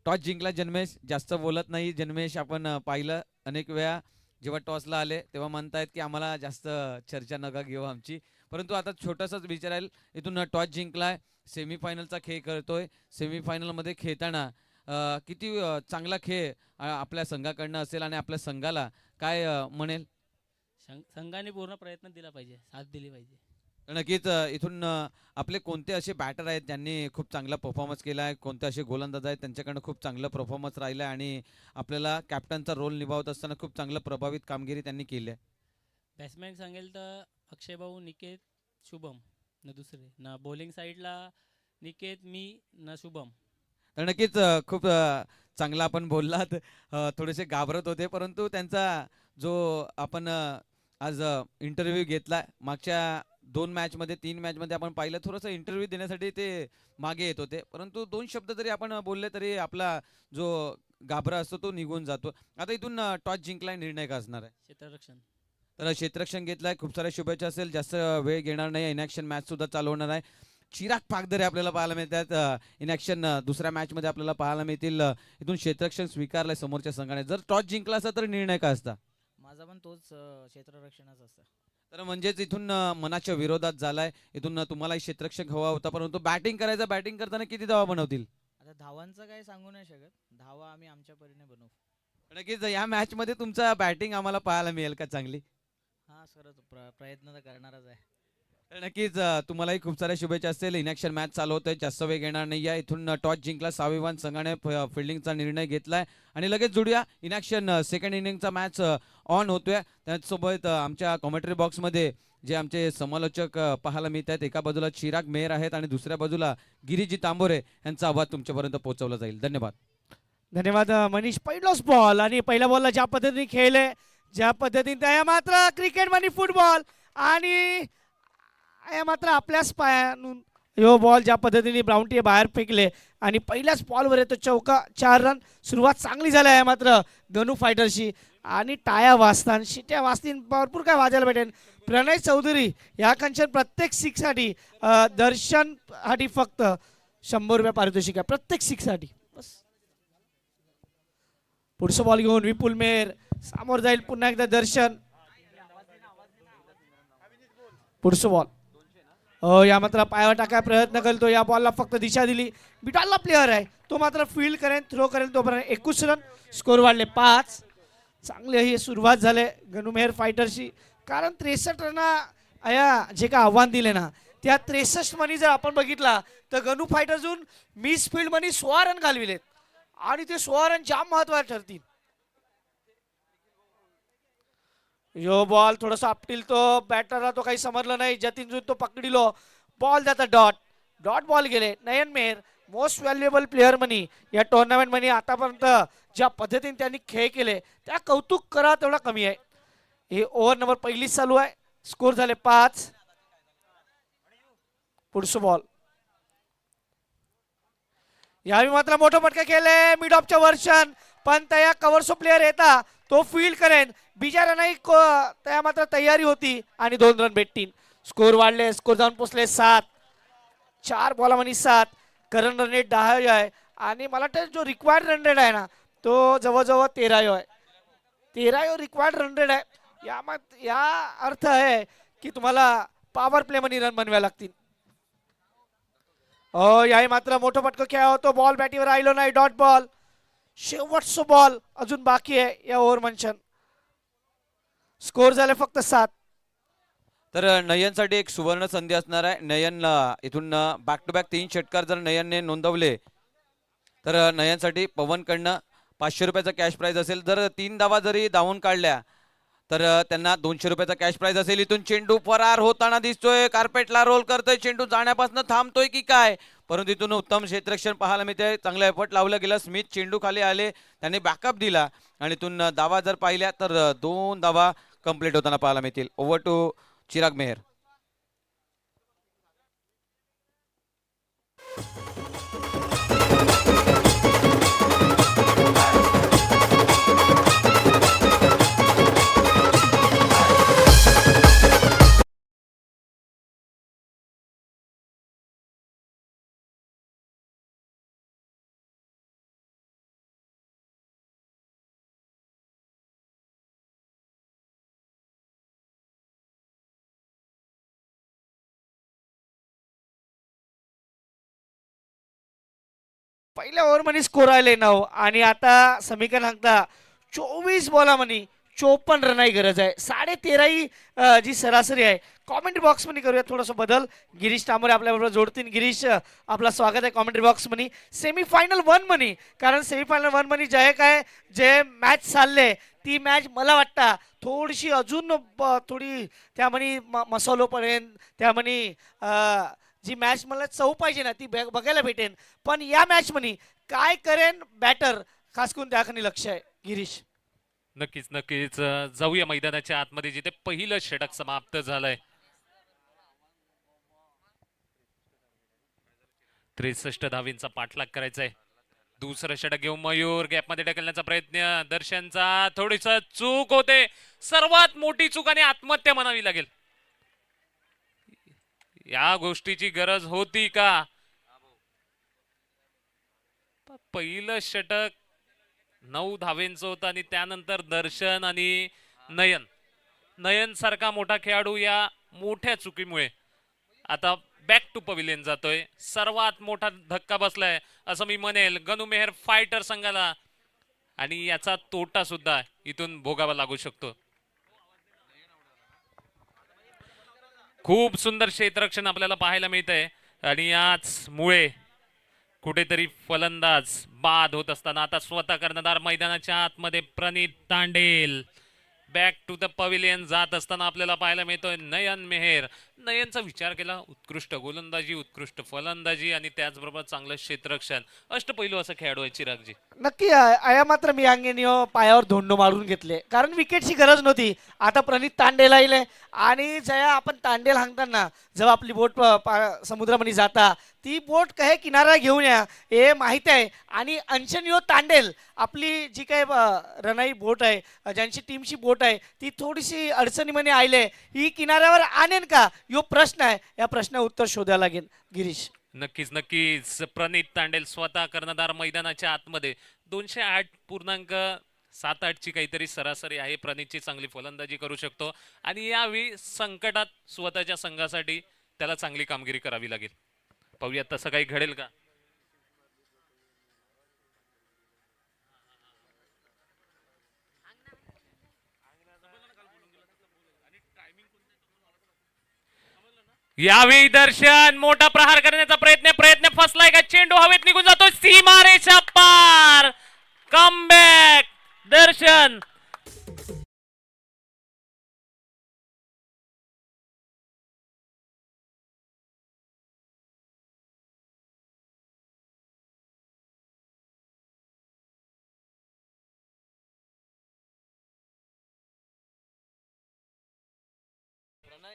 C: टॉस जिंकला जन्मेश. जास्त बोलत नाही जन्मेश. आपण पाहिलं अनेक वेळा जेव्हा टॉसला आले तेव्हा म्हणतायत की आम्हाला जास्त चर्चा नका घेऊ आमची, परंतु आता छोटासाच विचारायला इथून टॉस जिंकलाय. सेमीफायनलचा खेळ करतोय. सेमीफायनलमध्ये खेळताना किती चांगला खेळ आपल्या संघाकडनं असेल आणि आपल्या संघाला काय म्हणेल?
D: संघाने पूर्ण प्रयत्न दिला पाहिजे, साथ दिली पाहिजे.
C: नक्कीच इथून आपले कोणते असे बॅटर आहेत ज्यांनी खूप चांगला परफॉर्मन्स केला आहे, कोणते असे गोलंदाज आहेत त्यांच्याकडनं खूप चांगलं परफॉर्मन्स राहिलं आहे आणि आपल्याला कॅप्टनचा रोल निभावत असताना खूप चांगलं प्रभावित कामगिरी त्यांनी केली आहे?
D: बॅट्समॅन सांगेल तर अक्षय भाऊ, निकेत, शुभम न दुसरे ना. बॉलिंग साईडला निकेत, मी न शुभम.
C: तर नक्कीच खूप चांगला आपण बोललात. थोडेसे घाबरत होते परंतु त्यांचा जो आपण आज इंटरव्ह्यू घेतला मागच्या 2 मॅचमध्ये 3 मॅचमध्ये आपण पाहिलं थोडंसं इंटरव्ह्यू देण्यासाठी ते मागे येत होते, परंतु 2 शब्द जरी आपण बोलले तरी आपला जो घाबरा असतो तो निघून जातो. आता इथून टॉस जिंकलाय, निर्णय का असणार आहे?
D: क्षेत्ररक्षण.
C: तर क्षेत्ररक्षण घेतलाय. खूप साऱ्या शुभेच्छा असेल. जास्त वेळ घेणार नाही. इनॅक्शन मॅच सुद्धा चालू होणार आहे. चिराग पागदरे आपल्याला पाहायला मिळतात. इनॅक्शन दुसऱ्या मॅचमध्ये आपल्याला पाहायला मिळतील. इथून क्षेत्ररक्षण स्वीकारलंय समोरच्या संघाने. जर टॉस जिंकला असता तर निर्णय का असता?
E: माझा पण तोच क्षेत्ररक्षणाच असतं.
C: तर म्हणजेच इथून मनाच्या विरोधात झालाय. इथून तुम्हालाही क्षेत्ररक्षक हवा होता परंतु बॅटिंग करायचं. बॅटिंग करताना किती धावा बनवतील?
E: आता धावांचं काही सांगू नाही शकत. धावा आम्ही आमच्या परीने बनवू.
C: नक्कीच या मॅच मध्ये तुमचा बॅटिंग आम्हाला पाहायला मिळेल का चांगली?
E: हा सर, प्रयत्न तर करणारच आहे.
C: तर नक्कीच तुम्हालाही खूप साऱ्या शुभेच्छा असतील. इनॅक्शन मॅच चालू होतोय, जास्त वेळ घेणार नाही आहे. इथून टॉस जिंकला स्वाभिमान संघाने फिल्डिंगचा निर्णय घेतलाय आणि लगेच जोडूया इनॅक्शन सेकंड इनिंगचा मॅच ऑन होतोय. त्याचसोबत आमच्या कॉमेंट्री बॉक्समध्ये जे आमचे समालोचक पाहायला मिळत आहेत, एका बाजूला चिराग मेहर आहेत आणि दुसऱ्या बाजूला गिरीजी तांबोरे यांचा आवाज तुमच्यापर्यंत पोहोचवला जाईल. धन्यवाद.
A: धन्यवाद मनीष. पहिलाच बॉल आणि पहिल्या बॉलला ज्या पद्धतीने खेळले, ज्या पद्धतीने त्या मात्र क्रिकेट आणि फुटबॉल आणि मात्र आपल्याच पायातून यो बॉल ज्या पद्धतीने बाउंड्री बाहेर फेकले आणि पहिल्याच बॉलवर येतो चौका. 4 रन. सुरुवात चांगली झाली आहे मात्र गनू फायटरशी आणि टाया वाजतान शिट्या वाजतीन भरपूर काय वाजायला भेटेल. प्रणय चौधरी या कंचन प्रत्येक सिक्ससाठी दर्शनसाठी फक्त 100 रुपये पारितोषिक आहे प्रत्येक सिक्ससाठी. बस पुढचा बॉल घेऊन विपुल मेहर समोर जाईल. पुन्हा एकदा दर्शन. पुढचा बॉल या मात्र पायावर टाकाय प्रयत्न करतो. या बॉलला फक्त दिशा दिली. बिटॉलला प्लेअर आहे तो मात्र फील्ड करेन, थ्रो करेन. तोपर्यंत 21 रन, स्कोर वाढले 5. चांगली ही सुरुवात झाली गणुमेहर फायटरची, कारण 63 रना या जे काय आव्हान दिले ना, त्या 63 मनी जर आपण बघितला तर गणू फायटर्सहून मिस फील्ड मनी 16 रन घालविलेत आणि ते 16 रन जाम महत्वाचे ठरतील. यो बॉल थोडासा आपटील तो बॅटरला, तो काही समजलं नाही. जतीन जून तो पकडिलो, बॉल जाता डॉट. डॉट बॉल गेले. नयन मेहर मोस्ट व्हॅल्युएबल प्लेअर मनी या टुर्नामेंट मध्ये आतापर्यंत ज्या पद्धतीने त्यांनी खेळ केले त्या कौतुक करा तेवढा कमी आहे. हे ओव्हर नंबर पहिलीच चालू आहे. स्कोर झाले 5. पुढचं बॉल. यावेळी मात्र मोठं फटका केले मिड ऑफच्या वर्षन, पण त्या कव्हरसो प्लेअर येता तो फील्ड करेन. बिचारांनाही त्या मात्र तयारी होती आणि 2 रन भेटतील. स्कोर वाढले, स्कोर जाऊन पोचले 7. 4 बॉलामध्ये 7. करंट रन रेट 10 आहे आणि मला वाटतं जो रिक्वायर्ड रन रेट आहे ना तो जवळजवळ 13 आहे. 13 रिक्वायर्ड रन रेट आहे. या अर्थ आहे की तुम्हाला पॉवर प्ले मध्ये रन बनवावे लागतील. याही मात्र मोठं फटकं खेळा होतो. बॉल बॅटीवर राहिलो नाही. Dot ball. शेवटचा बॉल अजून बाकी आहे या ओव्हर मंचन. स्कोर झाले फक्त 7.
C: तर नयनसाठी एक सुवर्ण संधी असणार आहे. नयन इथून बॅक टू बॅक 3 षटकार जर नयनने नोंदवले तर नयनसाठी पवनकडनं 500 रुपयाचा कॅश प्राइज असेल. जर 3 धावा जरी धावून काढल्या तर त्यांना 200 रुपयाचा कॅश प्राइज असेल. इथून चेंडू फरार होताना दिसतोय. कार्पेटला रोल करतोय. चेंडू जाण्यापासून थांबतोय की काय, परंतु इथून उत्तम क्षेत्ररक्षण पाहायला मिळते. चांगलं एफर्ट लावलं गेलं. स्मिथ चेंडू खाली आले, त्याने बॅकअप दिला आणि इथून धावा जर पाहिल्या तर 2 धावा कंप्लीट होताना पाहायला मिळतील. Over to Chirag Mehar.
A: पहिल्या ओव्हर मध्ये स्कोर आले 9 आणि आता समीकरण सांगता 24 बॉलामध्ये 54 रनाची गरज आहे. 13.5 जी सरासरी आहे. कॉमेंट्री बॉक्स मध्ये करूया थोडासा बदल. गिरीश तांबोरे आपल्याबरोबर जोडतील. गिरीश, आपला स्वागत आहे कॉमेंट्री बॉक्स मध्ये. सेमीफायनल 1 मध्ये, कारण सेमीफायनल 1 मध्ये जे काय जे मॅच चालले ती मॅच मला वाटतं थोडीशी अजून थोडी त्यामध्ये मसालोपर्यंत त्यामध्ये जी मॅच मला चव पाहिजे ना ती बघायला भेटेन. पण या मॅच मध्ये काय करेन बॅटर, खास करून त्याकडे लक्ष आहे. गिरीश,
B: नक्कीच नक्कीच जाऊया मैदानाच्या आतमध्ये जिथे पहिलं षटक समाप्त झालंय. 63 धावींचा पाठलाग करायचा आहे. दुसरं षटक घेऊन मयूर गॅपमध्ये ढकलण्याचा प्रयत्न. दर्शनचा थोडीस चूक होते. सर्वात मोठी चूक आणि आत्महत्या म्हणावी लागेल. या गोष्टीची गरज होती का? पहिलं षटक 9 धावेंचं होतं आणि त्यानंतर दर्शन आणि नयन सारखा मोठा खेळाडू या मोठ्या चुकीमुळे आता बॅक टू पविलियन जातोय. सर्वात मोठा धक्का बसलाय असं मी म्हणेल गणुमेहर फायटर संघाला, आणि याचा तोटा सुद्धा इथून भोगावा लागू शकतो. खूप सुंदर क्षेत्ररक्षण आपल्याला पाहायला मिळतंय आणि याचमुळे कुठेतरी फलंदाज बाद होत असताना आता स्वतः कर्णधार मैदानाच्या आतमध्ये Pranit Tandel back to the pavilion जात असताना आपल्याला पाहायला मिळतोय नयन मेहर. नयनचा विचार केला, उत्कृष्ट गोलंदाजी, उत्कृष्ट फलंदाजी आणि त्याचबरोबर चांगलं क्षेत्ररक्षण, अष्टपैलू असं खेळाडू आहे चिरागजी.
A: नक्की आया मात्र मी अंगेनी पायावर धोंडो मारून घेतले, कारण विकेटची गरज नव्हती. आता प्रणित तांडेल आले आणि जया आपण तांडेल हांगताना जेव्हा आपली बोट समुद्रामध्ये जाता ती बोट काय किनारा घेऊन या हे माहिती आहे. आणि अंशनियो तांडेल आपली जी काही रनाई बोट आहे, ज्यांची टीमची बोट आहे ती थोडीशी अडचणीमध्ये आले, ही किनाऱ्यावर आणेन का यो प्रश्न आहे. या प्रश्नाचं उत्तर शोधायला लागेल. गिरीश,
B: नक्कीच नक्कीच प्रणित तांडेल स्वतः कर्णधार मैदानाच्या आतमध्ये 208.78 ची काहीतरी सरासरी आहे. प्रणितची चांगली फलंदाजी करू शकतो आणि यावेळी संकटात स्वतःच्या संघासाठी त्याला चांगली कामगिरी करावी लागेल. पाहूया तसं काही घडेल का. यावेळी दर्शन मोठा प्रहार करण्याचा प्रयत्न फसलाय का. चेंडू हवेत निघून जातो. सीमारेषा पार. कमबॅक दर्शन.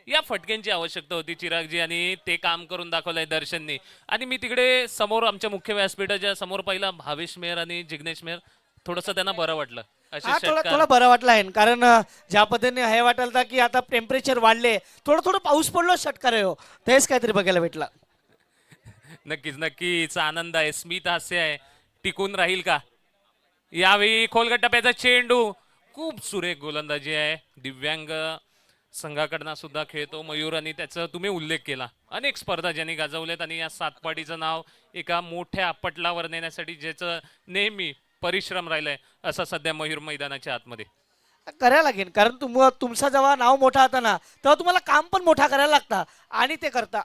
B: या फटक्यांची आवश्यकता होती चिरागजी आणि ते काम करून दाखवलंय दर्शननी. आणि मी तिकडे समोर आमच्या मुख्य व्यासपीठाच्या समोर पाहिला भावेश मेहर आणि जिग्नेश मेहर. थोडंसं त्यांना बरं वाटलं. असे
A: हा थोडा
B: षटकार.
A: बरं वाटलं आहे कारण ज्या पद्धतीने हे वाटलं की आता टेम्परेचर वाढले, थोडं पाऊस पडलो षटकार आहे हो, तेच काहीतरी बघायला भेटला.
B: नक्कीच आनंद आहे. स्मित हास्य आहे. टिकून राहील का. यावेळी खोलगट टप्प्याचा चेंडू. खूप सुरेख गोलंदाजी आहे. दिव्यांग संघाकडनं सुद्धा खेळतो मयूर आणि त्याचा तुम्ही उल्लेख केला. अनेक स्पर्धा ज्यांनी गाजवल्यात आणि या सातपाडीचं नाव एका मोठ्या पटलावर नेण्यासाठी ज्याचं नेहमी परिश्रम राहिलाय असं सध्या मयूर मैदानाच्या आतमध्ये.
A: करायला लागेल कारण तुमचा जेव्हा नाव मोठा होता ना तेव्हा तुम्हाला काम पण मोठा करायला लागतं आणि ते करता.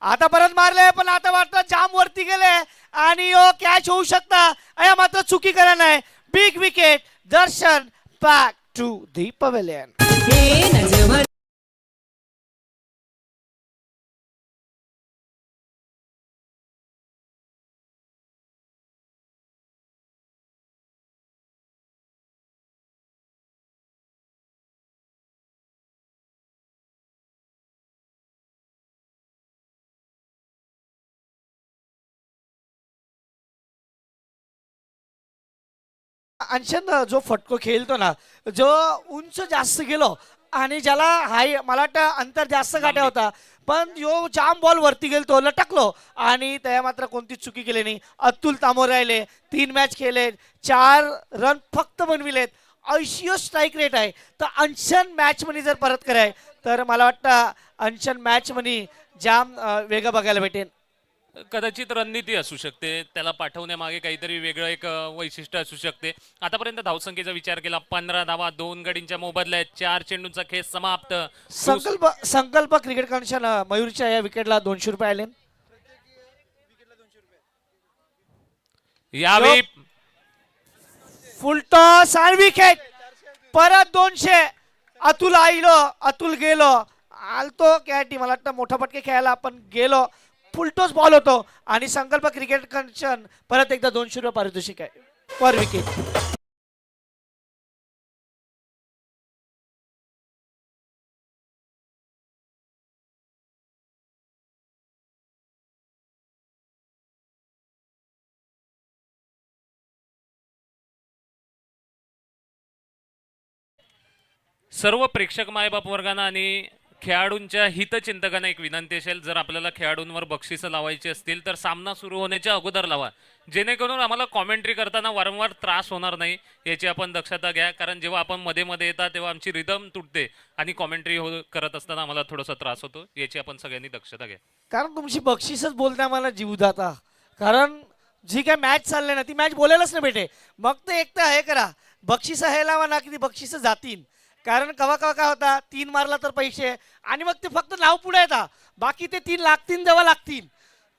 A: आता परत मारले पण आता वाटतं जाम वरती गेले आणि कॅच होऊ शकता. अया मात्र चुकी करा नाही. Big wicket. Darshan back to the pavilion. Anshan जो फटको खेळतो ना, जो उंच जास्त गेलो आणि ज्याला हाय मला वाटतं अंतर जास्त गाठा होता पण यो जाम बॉल वरती गेलतो लटकलो आणि त्या मात्र कोणतीच चुकी केली नाही. अतुल तामोर राहिले. 3 मॅच खेळले. 4 रन फक्त बनविलेत. 80 स्ट्राईक रेट आहे. तर अंशन मॅच मनी जर परत कराय तर मला वाटतं अंशन मॅच मनी जाम वेगळं बघायला भेटेल.
B: कदाचित रणनीती असू शकते. त्याला पाठवण्यामागे काहीतरी वेगळं एक वैशिष्ट्य असू शकते. आतापर्यंत धावसंख्येचा विचार केला 15 धावा 2 गडींच्या मोबदल्यात. 4 चेंडूंचा खेळ समाप्त.
A: संकल्प क्रिकेट कनेक्शन मयूरच्या या विकेटला 200 रुपये आले.
B: यावेळी
A: फुल टॉस आणि विकेट. परत 200. अतुल आईलो. अतुल गेलो. आलतो कॅटी मला वाटतं मोठा पटके खेळायला आपण गेलो. फुलटोस बॉल होतो आणि संकल्प क्रिकेट कनेक्शन परत एकदा 200 रुपये पारितोषिक आहे पर विकेट.
B: सर्व प्रेक्षक मायबाप वर्गांना आणि खेळाडूंच्या हितचिंतकांना एक विनंती असेल, जर आपल्याला खेळाडूंवर बक्षिसं लावायची असतील तर सामना सुरू होण्याच्या अगोदर लावा, जेणेकरून आम्हाला कॉमेंट्री करताना वारंवार त्रास होणार नाही याची आपण दक्षता घ्या. कारण जेव्हा आपण मध्ये मध्ये येतात तेव्हा आमची रिदम तुटते आणि कॉमेंट्री करत असताना आम्हाला थोडासा त्रास होतो. याची आपण सगळ्यांनी दक्षता घ्या.
A: कारण तुमची बक्षीसच बोलते आम्हाला जीव जाता. कारण जी काय मॅच चालले ना ती मॅच बोलायलाच नाही भेटे. मग ते एक तर हे करा बक्षीस हे लावा ना की ती बक्षीस जातील. कारण कवा कवा काय होता 3 मारला तर पैसे आणि मग ते फक्त नाव पुढे येतात. बाकी ते 3 लागतील जेव्हा लागतील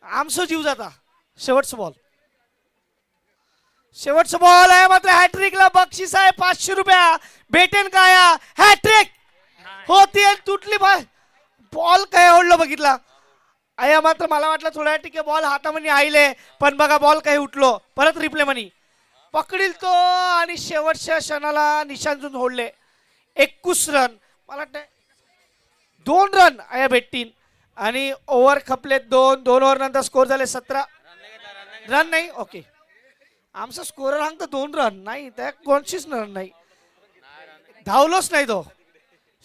A: आमचं जीव जाता. शेवटचं बॉल आहे मात्र हॅट्रिकला बक्षीस आहे 500 रुपया. भेटेन काय हॅट्रिक होती तुटली बॉल काय ओढलं बघितला. आया मात्र मला वाटलं थोड्या ठीक आहे बॉल हातामध्ये आईले पण बघा बॉल काही उठलो. परत रिप्ले मनी पकडील तो आणि शेवटच्या क्षणाला निशांतून ओढले. 21 रन मला वाटतं 2 रन आया भेटतील आणि ओव्हर खपले 2 ओव्हर नंतर स्कोर झाले 17 रन नाही. ओके आमचा स्कोरर सांगतो 2 रन नाही त्या कोणशीच रन नाही धावलोच नाही तो.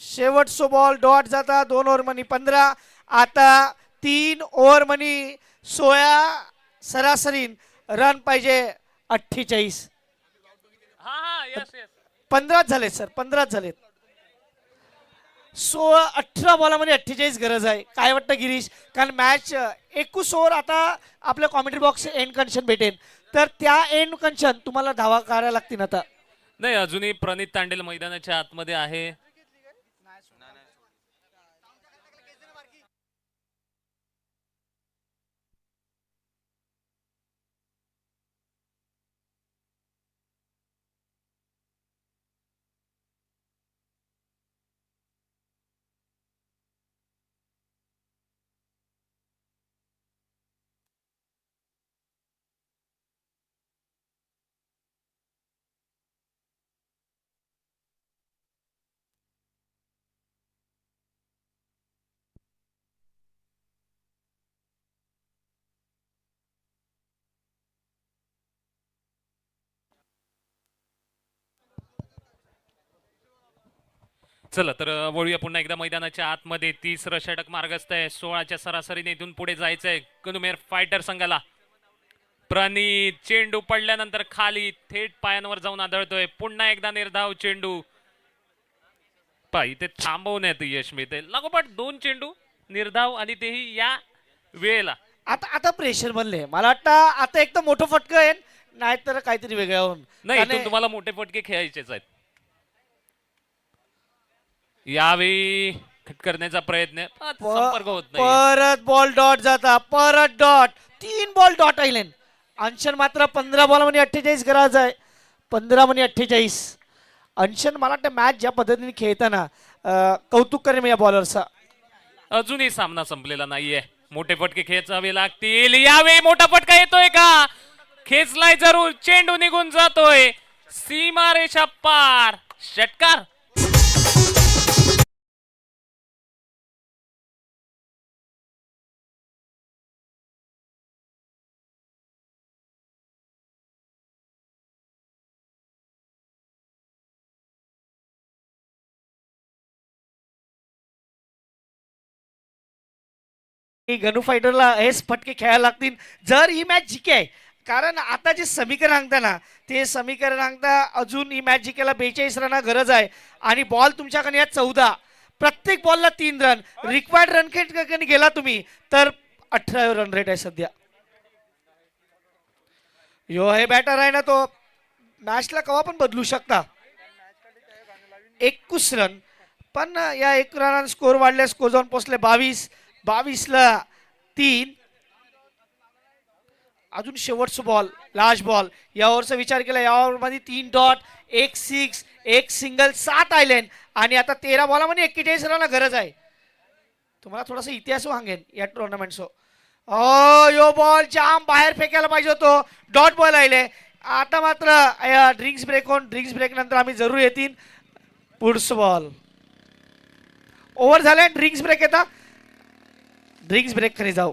A: शेवटचा बॉल डॉट जाता 2 ओव्हर मनी 15. आता 3 ओव्हर मनी 16 सरासरी रन पाहिजे 48. 15 झाले सर 15 झालेत. 18 बॉलामध्ये 48 गरज आहे. काय वाटतं गिरीश? कारण मॅच 21 ओव्हर आता आपल्या कॉमेंट्री बॉक्स एंड कंडिशन भेटेल, तर त्या एंड कंडिशन तुम्हाला धावा काढायला लागतील आता.
B: नाही, अजूनही प्रणित तांडेल मैदानाच्या आतमध्ये आहे. चला तर वळूया पुन्हा एकदा मैदानाच्या आतमध्ये. तिसरं षटक मार्गस्थ आहे. 16च्या सरासरीने इथून पुढे जायचंय कनुमेर फायटर संघाला. प्रणित चेंडू पडल्यानंतर खाली थेट पायांवर जाऊन आदळतोय. पुन्हा एकदा निर्धाव चेंडू. इथे थांबवण्यात यश मिळते. लागोपाठ 2 चेंडू निर्धाव आणि तेही या वेळेला.
A: आता आता प्रेशर बनले. मला वाटतं आता एक तर मोठं फटकं आहे, नाहीतर काहीतरी वेगळं होऊन.
B: नाही, इथून तुम्हाला मोठे फटके खेळायचेच आहेत. यावेळी खट करण्याचा प्रयत्न, संपर्क होत नाही.
A: परत बॉल डॉट जाता, परत डॉट. 3 बॉल डॉट आले. अंशन मात्र 15 बॉलमध्ये 48 गरज आहे. 15 मध्ये 48. अंशन मला वाटतं मॅच ज्या पद्धतीने खेळताना कौतुक करेन मी या बॉलरचा.
B: अजूनही सामना संपलेला नाहीये. मोठे फटके खेचावे लागतील. यावेळी मोठा फटका येतोय का? खेचलाय जरूर. चेंडू निघून जातोय सीमारेषा पार. षटकार.
A: गनू फायटरला हेच फटके खेळायला लागतील जर ही मॅच जिंके आहे. कारण आता जे समीकरण सांगता ना, ते समीकरण सांगता अजून ही मॅच जिंकायला 42 रन गरज आहे. आणि बॉल तुमच्याकडे या 14. प्रत्येक बॉलला 3 रन. रिक्वायर्ड रन रेट गेला तुम्ही तर 18 रन रेट आहे सध्या. यो हे बॅटर आहे ना, तो मॅचला कवा पण बदलू शकता. 21 रन, पण या 1 रन स्कोर वाढल्या. स्कोर जाऊन पोहोचले 22. 22ला 3. अजून शेवटचा बॉल, लास्ट बॉल. या ओव्हरचा विचार केला, या ओव्हरमध्ये 3 डॉट, 1 सिक्स, 1 सिंगल, 7 आयलँड. आणि आता 13 बॉलामध्ये 41 रन गरज आहे. तुम्हाला थोडासा इतिहास सांगेन या टुर्नामेंटचा. यो बॉल जाम बाहेर फेकायला पाहिजे होतो. डॉट बॉल आले. आता मात्र ड्रिंक्स ब्रेक होऊन, ड्रिंक्स ब्रेक नंतर आम्ही जरूर येतील. पुढचं बॉल ओव्हर झाले. ड्रिंक्स ब्रेक येतात. ड्रिंक्स ब्रेक खाली जाऊ.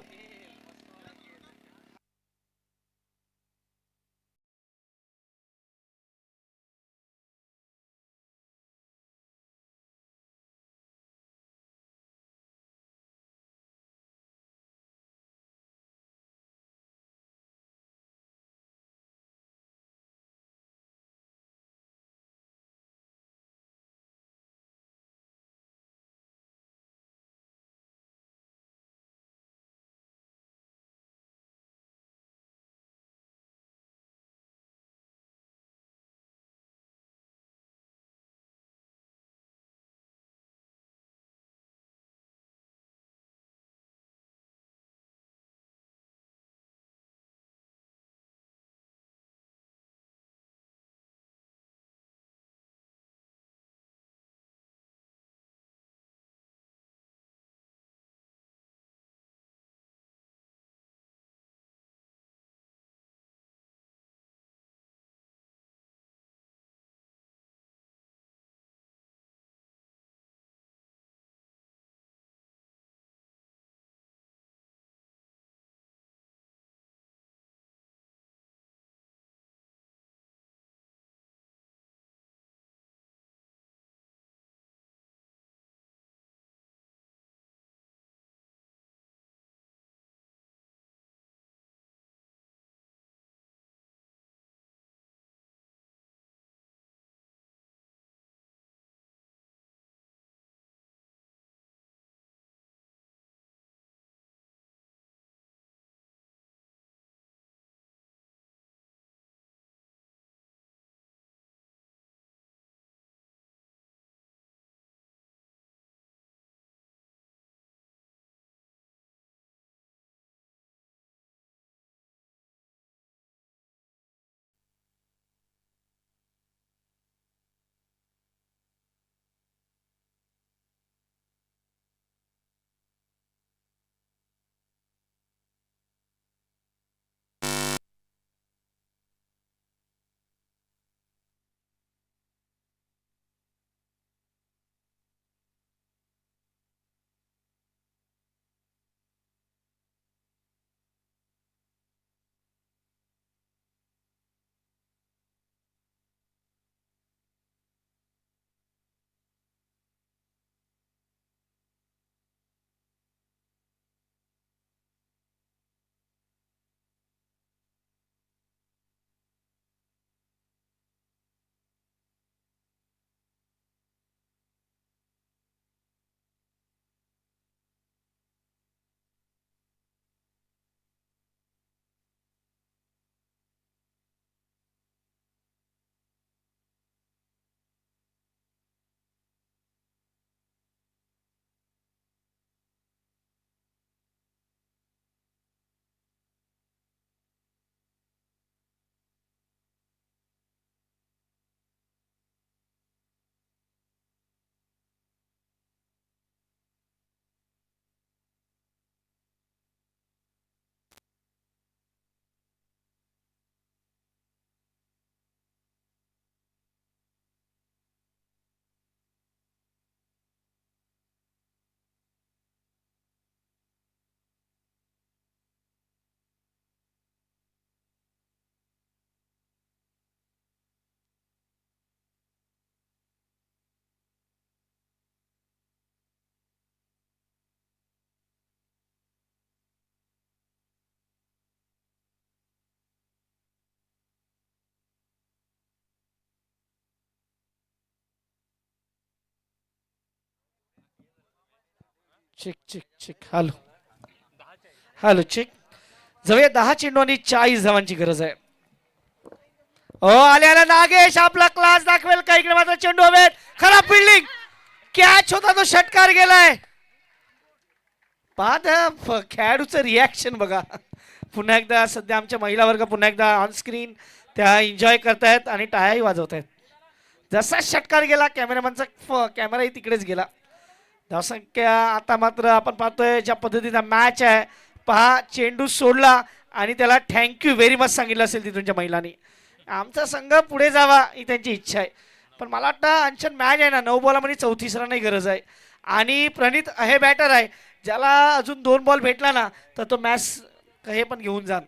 A: चिक चिक चिक हॅलो हॅलो चिक जाऊया 10 चेंडू आणि 40 धावांची गरज आहे. हो आल्या नागेश आपला क्लास दाखवेल का? इकडे मात्र चेंडू हवेत, खराब फिल्डिंग, कॅच होता तो, षटकार गेलाय. पाहत खेळाडूचं रिॲक्शन बघा. पुन्हा एकदा सध्या आमच्या महिला वर्ग पुन्हा एकदा ऑन स्क्रीन त्या एन्जॉय करतायत आणि टाळ्याही वाजवतायत. जसा षटकार गेला कॅमेरामॅनचा कॅमेराही तिकडेच गेला. धावसंख्या आता मात्र आपण पाहतोय ज्या पद्धतीचा मॅच आहे. पहा चेंडू सोडला आणि त्याला थँक्यू व्हेरी मच सांगितलं असेल तिथूनच्या महिलांनी. आमचा संघ पुढे जावा ही त्यांची इच्छा आहे. पण मला वाटतं अंशन मॅच आहे ना 9 बॉलामध्ये 34 रनही गरज आहे. आणि प्रणित हे बॅटर आहे ज्याला अजून 2 बॉल भेटला ना तर तो मॅच हे पण घेऊन जाण.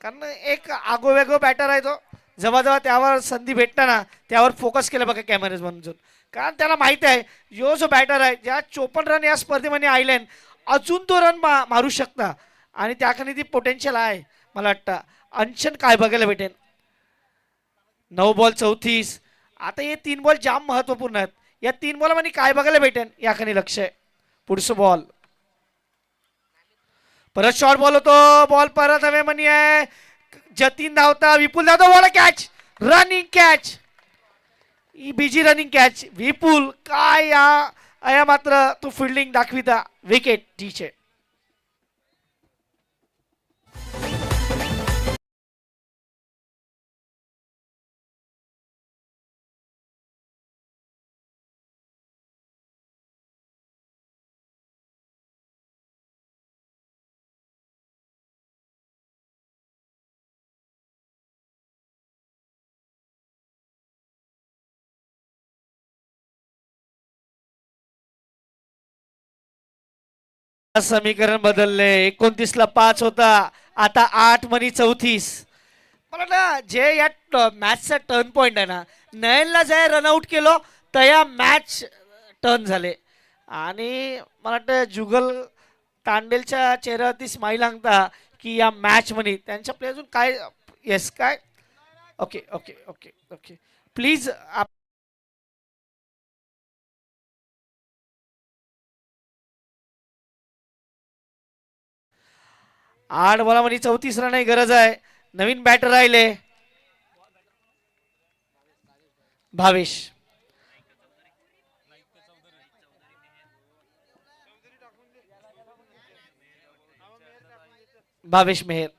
A: कारण एक आगोवेगो बॅटर आहे तो. जेव्हा त्यावर संधी भेटताना त्यावर फोकस केलं बघा कॅमेरेज म्हणून. कारण त्याला माहिती आहे यो जो बॅटर आहे ज्या 54 रन या स्पर्धेमध्ये आयलेन अजून तो रन मारू शकता आणि त्याखाली ती पोटेन्शियल आहे. मला वाटतं अंशन काय बघायला भेटेल. 9 बॉल 34. आता हे 3 बॉल जाम महत्वपूर्ण आहेत. या 3 बॉलमध्ये काय बघायला भेटेल याखाली लक्ष आहे. पुढचं बॉल परत शॉर्ट बॉल होतो. बॉल परत हवे म्हणी आहे. जतीन धावता, विपुल धावता, ball catch, running catch, BG running catch. Vipul काय या मात्र तो फिल्डिंग दाखविता. विकेट टीचे. समीकरण बदलले. 29 ला 5 होता, आता 8 म्हणी 34. मला वाटलं जे या मॅचचा टर्न पॉइंट आहे ना, नयनला जे रनआउट केलो तर या मॅच टर्न झाले. आणि मला वाटतं जुगल तांडेलच्या चेहऱ्यावरती स्माईल अंगता की या मॅच मध्ये त्यांच्या प्ले अजून काय. येस काय okay okay okay okay please. 8 बॉलामध्ये 34 run गरज आहे. नवीन बॅटर राहिले भावेश. भावेश मेहर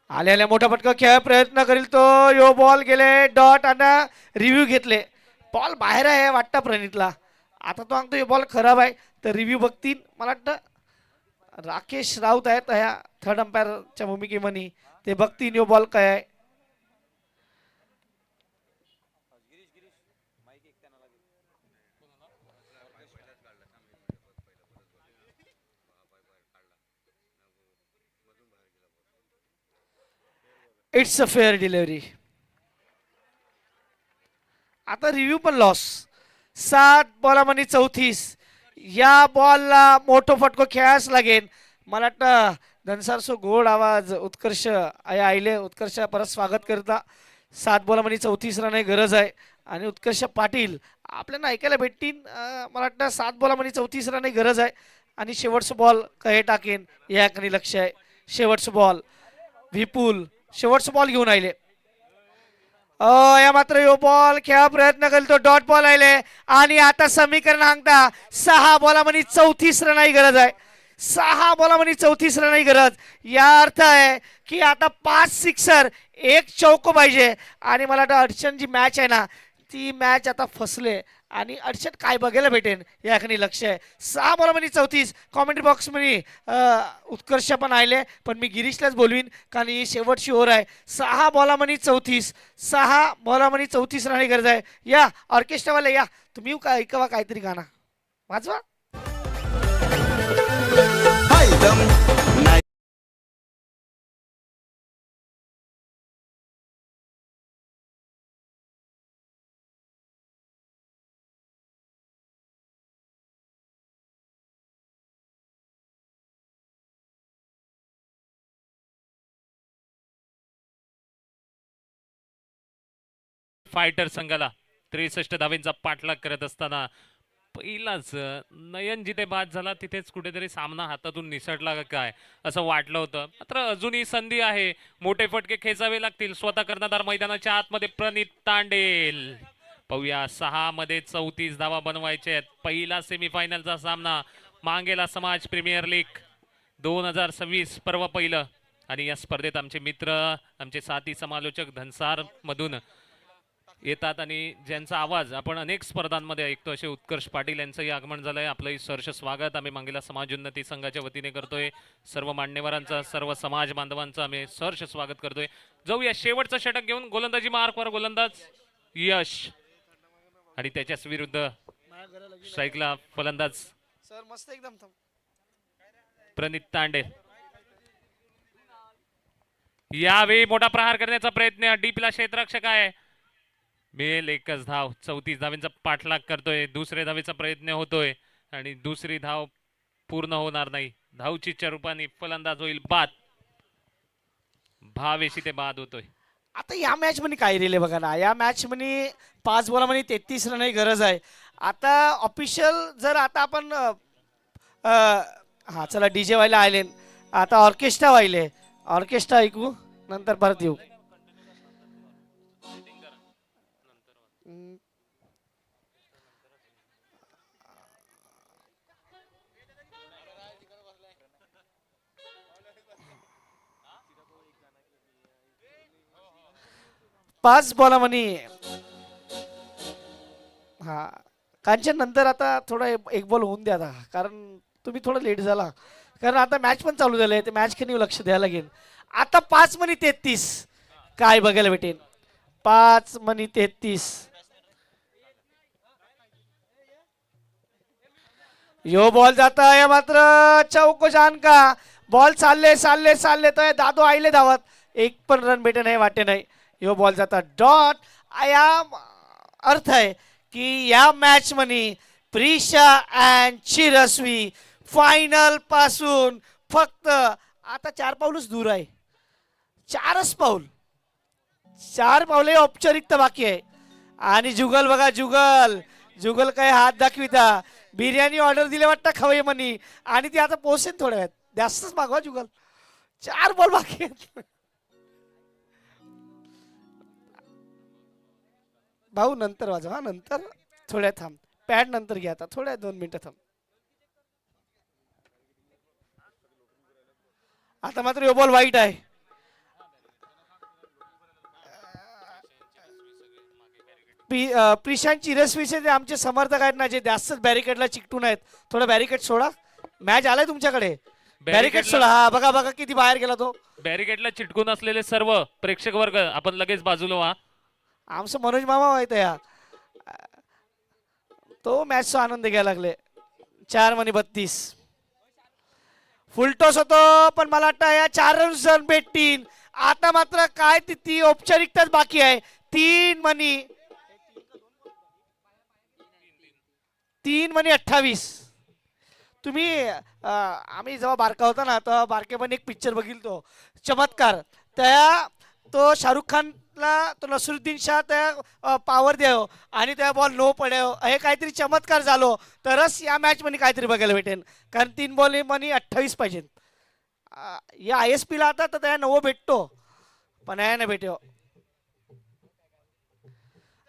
A: आले मोठा फटका खेळ प्रयत्न करील तो. यो बॉल गेले डॉट आणि रिव्ह्यू घेतले. बॉल बाहेर आहे वाटतं प्रणितला. आता तो सांगतो यो बॉल खराब आहे तर रिव्ह्यू बघतील. मला वाटतं राकेश राऊत आहेत ह्या थर्ड अंपायरच्या भूमिकेमध्ये. ते बघतील यो बॉल काय आहे. It's a fair delivery. आता रिव्ह्यू पण लॉस. 7 बॉलामध्ये 34. या बॉलला मोठो फटको खेळायच लागेल. मला वाटतं धनसारसो गोड आवाज उत्कर्ष आईले उत्कर्ष परत स्वागत करता. 7 बॉलामध्ये 34 रन गरज आहे आणि उत्कर्ष पाटील आपल्याला ऐकायला भेटतील. मला वाटतं 7 बॉलामध्ये 34 रन गरज आहे आणि शेवटचं बॉल कहे टाकेन याकडे लक्ष आहे. शेवटचं बॉल विपुल शेवटचं बॉल घेऊन आले. या मात्र यो बॉल खेळा प्रयत्न करेल तो डॉट बॉल आले आणि आता समीकरण सांगता 6 बॉलामध्ये 34 रनाची गरज आहे. 6 बॉलामध्ये 34 रनाची गरज. या अर्थ आहे की आता 5 सिक्सर 1 चौको पाहिजे. आणि मला वाटतं अर्चन जी मॅच आहे ना ती मॅच आता फसले आणि अर्चन काय बघायला भेटेल याकडे लक्ष आहे. 6 बॉलामध्ये 34. कॉमेंट्री बॉक्समध्ये उत्कर्ष पण आले पण मी गिरीशलाच बोलवीन कारण ही शेवटची ओव्हर आहे. 6 बॉलामध्ये 34. 6 बॉलामध्ये 34 रनाची गरज आहे. या ऑर्केस्ट्रावाले या तुम्ही का ऐकवा काहीतरी गाणं वाजवा.
B: फायटर संघाला 63 धावेंचा पाठलाग करत असताना पहिलाच नयन जिथे बाद झाला तिथेच कुठेतरी सामना हातातून निसटला का काय असं वाटलं होतं. मात्र अजूनही संधी आहे, मोठे फटके खेचावे लागतील. स्वतः कर्णधार मैदानाच्या आतमध्ये प्रणित तांडेल. पाहूया 6 मध्ये 34 धावा बनवायचे आहेत. पहिला सेमीफायनलचा सामना मांगेला समाज प्रीमियर लीग 2026 पर्व पहिलं. आणि या स्पर्धेत आमचे मित्र, आमचे साथी समालोचक धनसार मधून येतात आणि ज्यांचा आवाज आपण अनेक स्पर्धांमध्ये ऐकतो असे उत्कर्ष पाटील यांचंही आगमन झालंय. आपलंही सहर्ष स्वागत आम्ही मांगेला समाज उन्नती संघाच्या वतीने करतोय. सर्व मान्यवरांचं, सर्व समाज बांधवांचं आम्ही सहर्ष स्वागत करतोय. जाऊया शेवटचं षटक घेऊन. गोलंदाजी मार्कवर गोलंदाज यश आणि त्याच्याच विरुद्ध स्ट्राईकला फलंदाज
A: सर मस्त एकदम
B: प्रणित तांडे. यावेळी मोठा प्रहार करण्याचा प्रयत्न डीपला क्षेत्ररक्षक आहे. मेल एकच धाव, 34 धावेंचा पाठलाग करतोय. दुसऱ्या धावेचा प्रयत्न होतोय आणि दुसरी धाव पूर्ण होणार नाही. धावचीच्या रूपाने फलंदाज होईल बाद. भावेशी ते बाद होतोय.
A: आता या मॅच मध्ये काय रेले बघा ना, या मॅच मध्ये 5 बॉलामध्ये 33 रन ही गरज आहे. आता ऑफिशियल जर आता आपण हा चला डीजे व्हायला आले, आता ऑर्केस्ट्रा व्हायले. ऑर्केस्ट्रा ऐकू नंतर परत येऊ. 5 बॉलामध्ये हा कांचन नंतर आता थोडा एक बॉल होऊन द्या आता, कारण तुम्ही थोडं लेट झाला, कारण आता मॅच पण चालू झालंय, ते मॅच कडे लक्ष द्यायला लागेल. आता 5 मध्ये 33 काय बघायला भेटेल. 5 मध्ये 33 यो बॉल जाता है मात्र चौको जान का बॉल चालले चालले चालले तर दादो आईले धावत, एक पण रन भेटे नाही वाटे नाही. यो बॉल जाता डॉट. या अर्थ आहे की या मॅच मध्ये प्रिशा अँड चिरस्वी फायनल पासून फक्त आता 4 पाऊलच दूर आहे. 4च पाऊल, 4 पावले औपचारिकता बाकी आहे. आणि जुगल बघा, जुगल जुगल काय हात दाखविता. बिर्याणी ऑर्डर दिले वाटतं खवय मनी, आणि ती आता पोहोचेल थोड्या वेळात. जास्तच मागवा जुगल. 4 बॉल बाकी आहेत भाऊ. नंतर वाजवा, नंतर थोड्या थांब. पॅड नंतर घ्या, आता थोड्या 2 मिनिटं थांब. आता मात्र यो बॉल वाईट आहे. प्रिशांत चिरस्वीचे जे आमचे समर्थक आहेत ना, जे जास्तच बॅरिकेडला चिकटून आहेत, थोडं बॅरिकेड सोडा. मॅच आलाय तुमच्याकडे, बॅरिकेड सोडा. हा बघा बघा किती बाहेर गेला तो.
B: बॅरिकेडला चिटकून असलेले सर्व प्रेक्षक वर्ग आपण लगेच बाजूला व्हा.
A: आमचं मनोज मामा माहित आहे, तो मॅचचा आनंद घ्यायला लागले. 4 मध्ये 32 फुलटॉस होतो, पण मला वाटतं या 4 रन भेटतील. आता मात्र काय ती औपचारिकताच बाकी आहे. 3 मध्ये 28. तुम्ही आम्ही जेव्हा बारका होता ना, तेव्हा बारकेपणी एक पिक्चर बघितलो चमत्कार. त्या तो शाहरुख खानला तो नसरुद्दीन शाह त्या पावर द्याव आणि त्या बॉल नो पडाव, हे काहीतरी चमत्कार झालो तरच या मॅच मध्ये काहीतरी बघायला भेटेल. कारण 3 बॉल मध्ये 28 पाहिजेत. या ISP ला आता तर त्या 9 भेटतो, पण या नाही भेटो.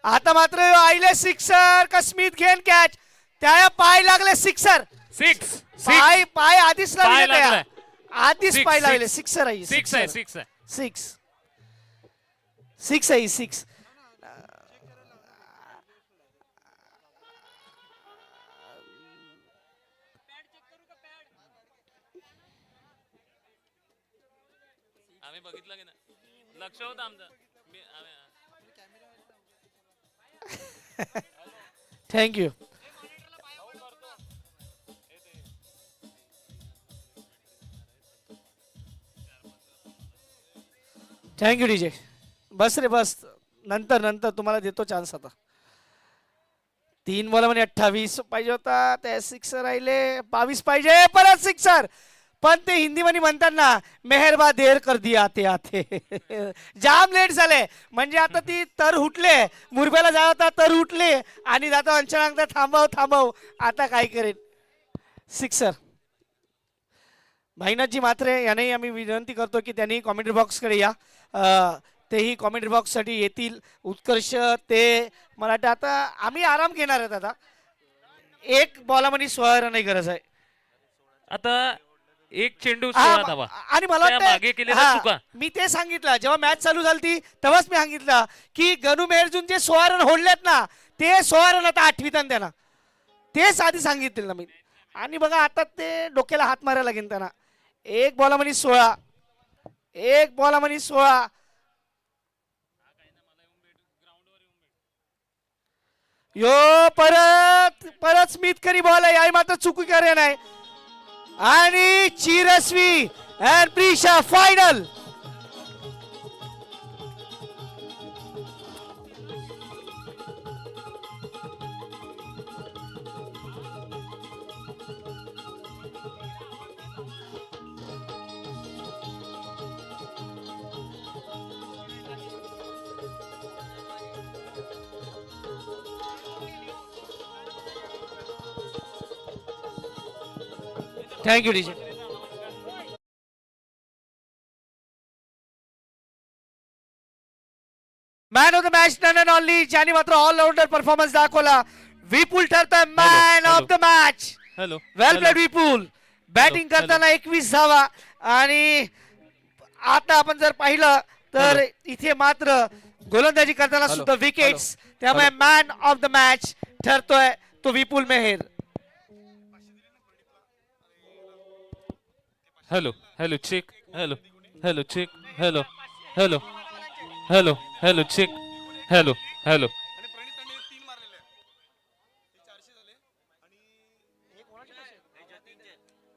A: आता मात्र आईले सिक्सर का स्मिथ घेन कॅच. त्या पाय लागले सिक्सर.
B: 6
A: पाय आधीच लागले,
B: लागलाय.
A: आधीच
B: Six,
A: पाय लागले.
B: six.
A: सिक्सर आहे,
B: 6 आहे, 6 आहे.
A: 6 आहे, 6.
B: आम्ही बघितलं की नाही, लक्ष होतं आमचं.
A: थँक्यू. Thank you DJ. बस रे बस, नंतर नंतर तुम्हाला देतो चान्स. आता 3 बॉल मध्ये 28 पाहिजे होता, त्या 6 राहिले. 22 पाहिजे, परत सिक्सर. पण ते हिंदीमध्ये म्हणतात ना, मेहरबा देर कर दिया आते आते. जाम लेट झाले. म्हणजे आता ती तर उठले, मुरब्याला जाय होता तर उठले आणि जाता अंचना थांबव थांबव, आता काय करेन. सिक्सर. भाईनाथजी म्हात्रे यांनाही आम्ही विनंती करतो की त्यांनी कॉमेंट्री बॉक्सकडे या. तेही कॉमेंट्री बॉक्ससाठी येतील. उत्कर्ष ते मला वाटतं आता आम्ही आराम घेणार आहेत. आता एक बॉलामध्ये 16 रनची गरज आहे.
F: आता एक चेंडू
A: हा,
F: 16 धावा.
A: आणि मला
F: त्या मागे केलेल्या
A: वाटतं
F: चुका.
A: मी ते सांगितलं जेव्हा मॅच चालू झाली तेव्हाच मी सांगितलं की गनू मेहरजून जे 16 रन होडलेत ना, ते 16 रन आता आठवीत त्यांना तेच आधी सांगितलं ना मी. आणि बघा आता ते डोक्याला हात मारायला लागेल त्यांना. एक बॉलामध्ये 16, एक बॉलामध्ये 16. यो परत परत स्मिथ करी बॉल आहे, आई मात्र चुकी करे नाही. आणि Chiraswi and Prisha final. Thank you DJ. Man of the match none and only, ज्याने मात्र ऑलराऊंडर परफॉर्मन्स दाखवला. विपुल ठरतोय man of the match.
F: Hello
A: well played Vipul. Batting
F: hello.
A: करताना 21 धावा. आणि आता आपण जर पाहिलं तर इथे मात्र गोलंदाजी करताना
C: हॅलो.
A: सुद्धा विकेट्स. त्यामुळे मॅन ऑफ द मॅच ठरतोय तो Vipul Mehar.
F: Hello hello check. Hello hello check. Hello hello hello hello check. Hello hello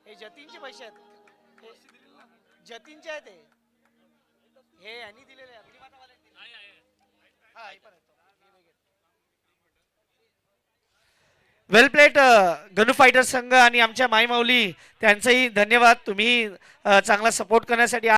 A: हे जतीनचे पैसे आहेत. जतीनचे आहेत हे यांनी दिलेले आहे. वेल प्लेट गनू फायटर संघ आणि आमच्या माई माऊली त्यांचंही धन्यवाद. तुम्ही चांगला सपोर्ट करण्यासाठी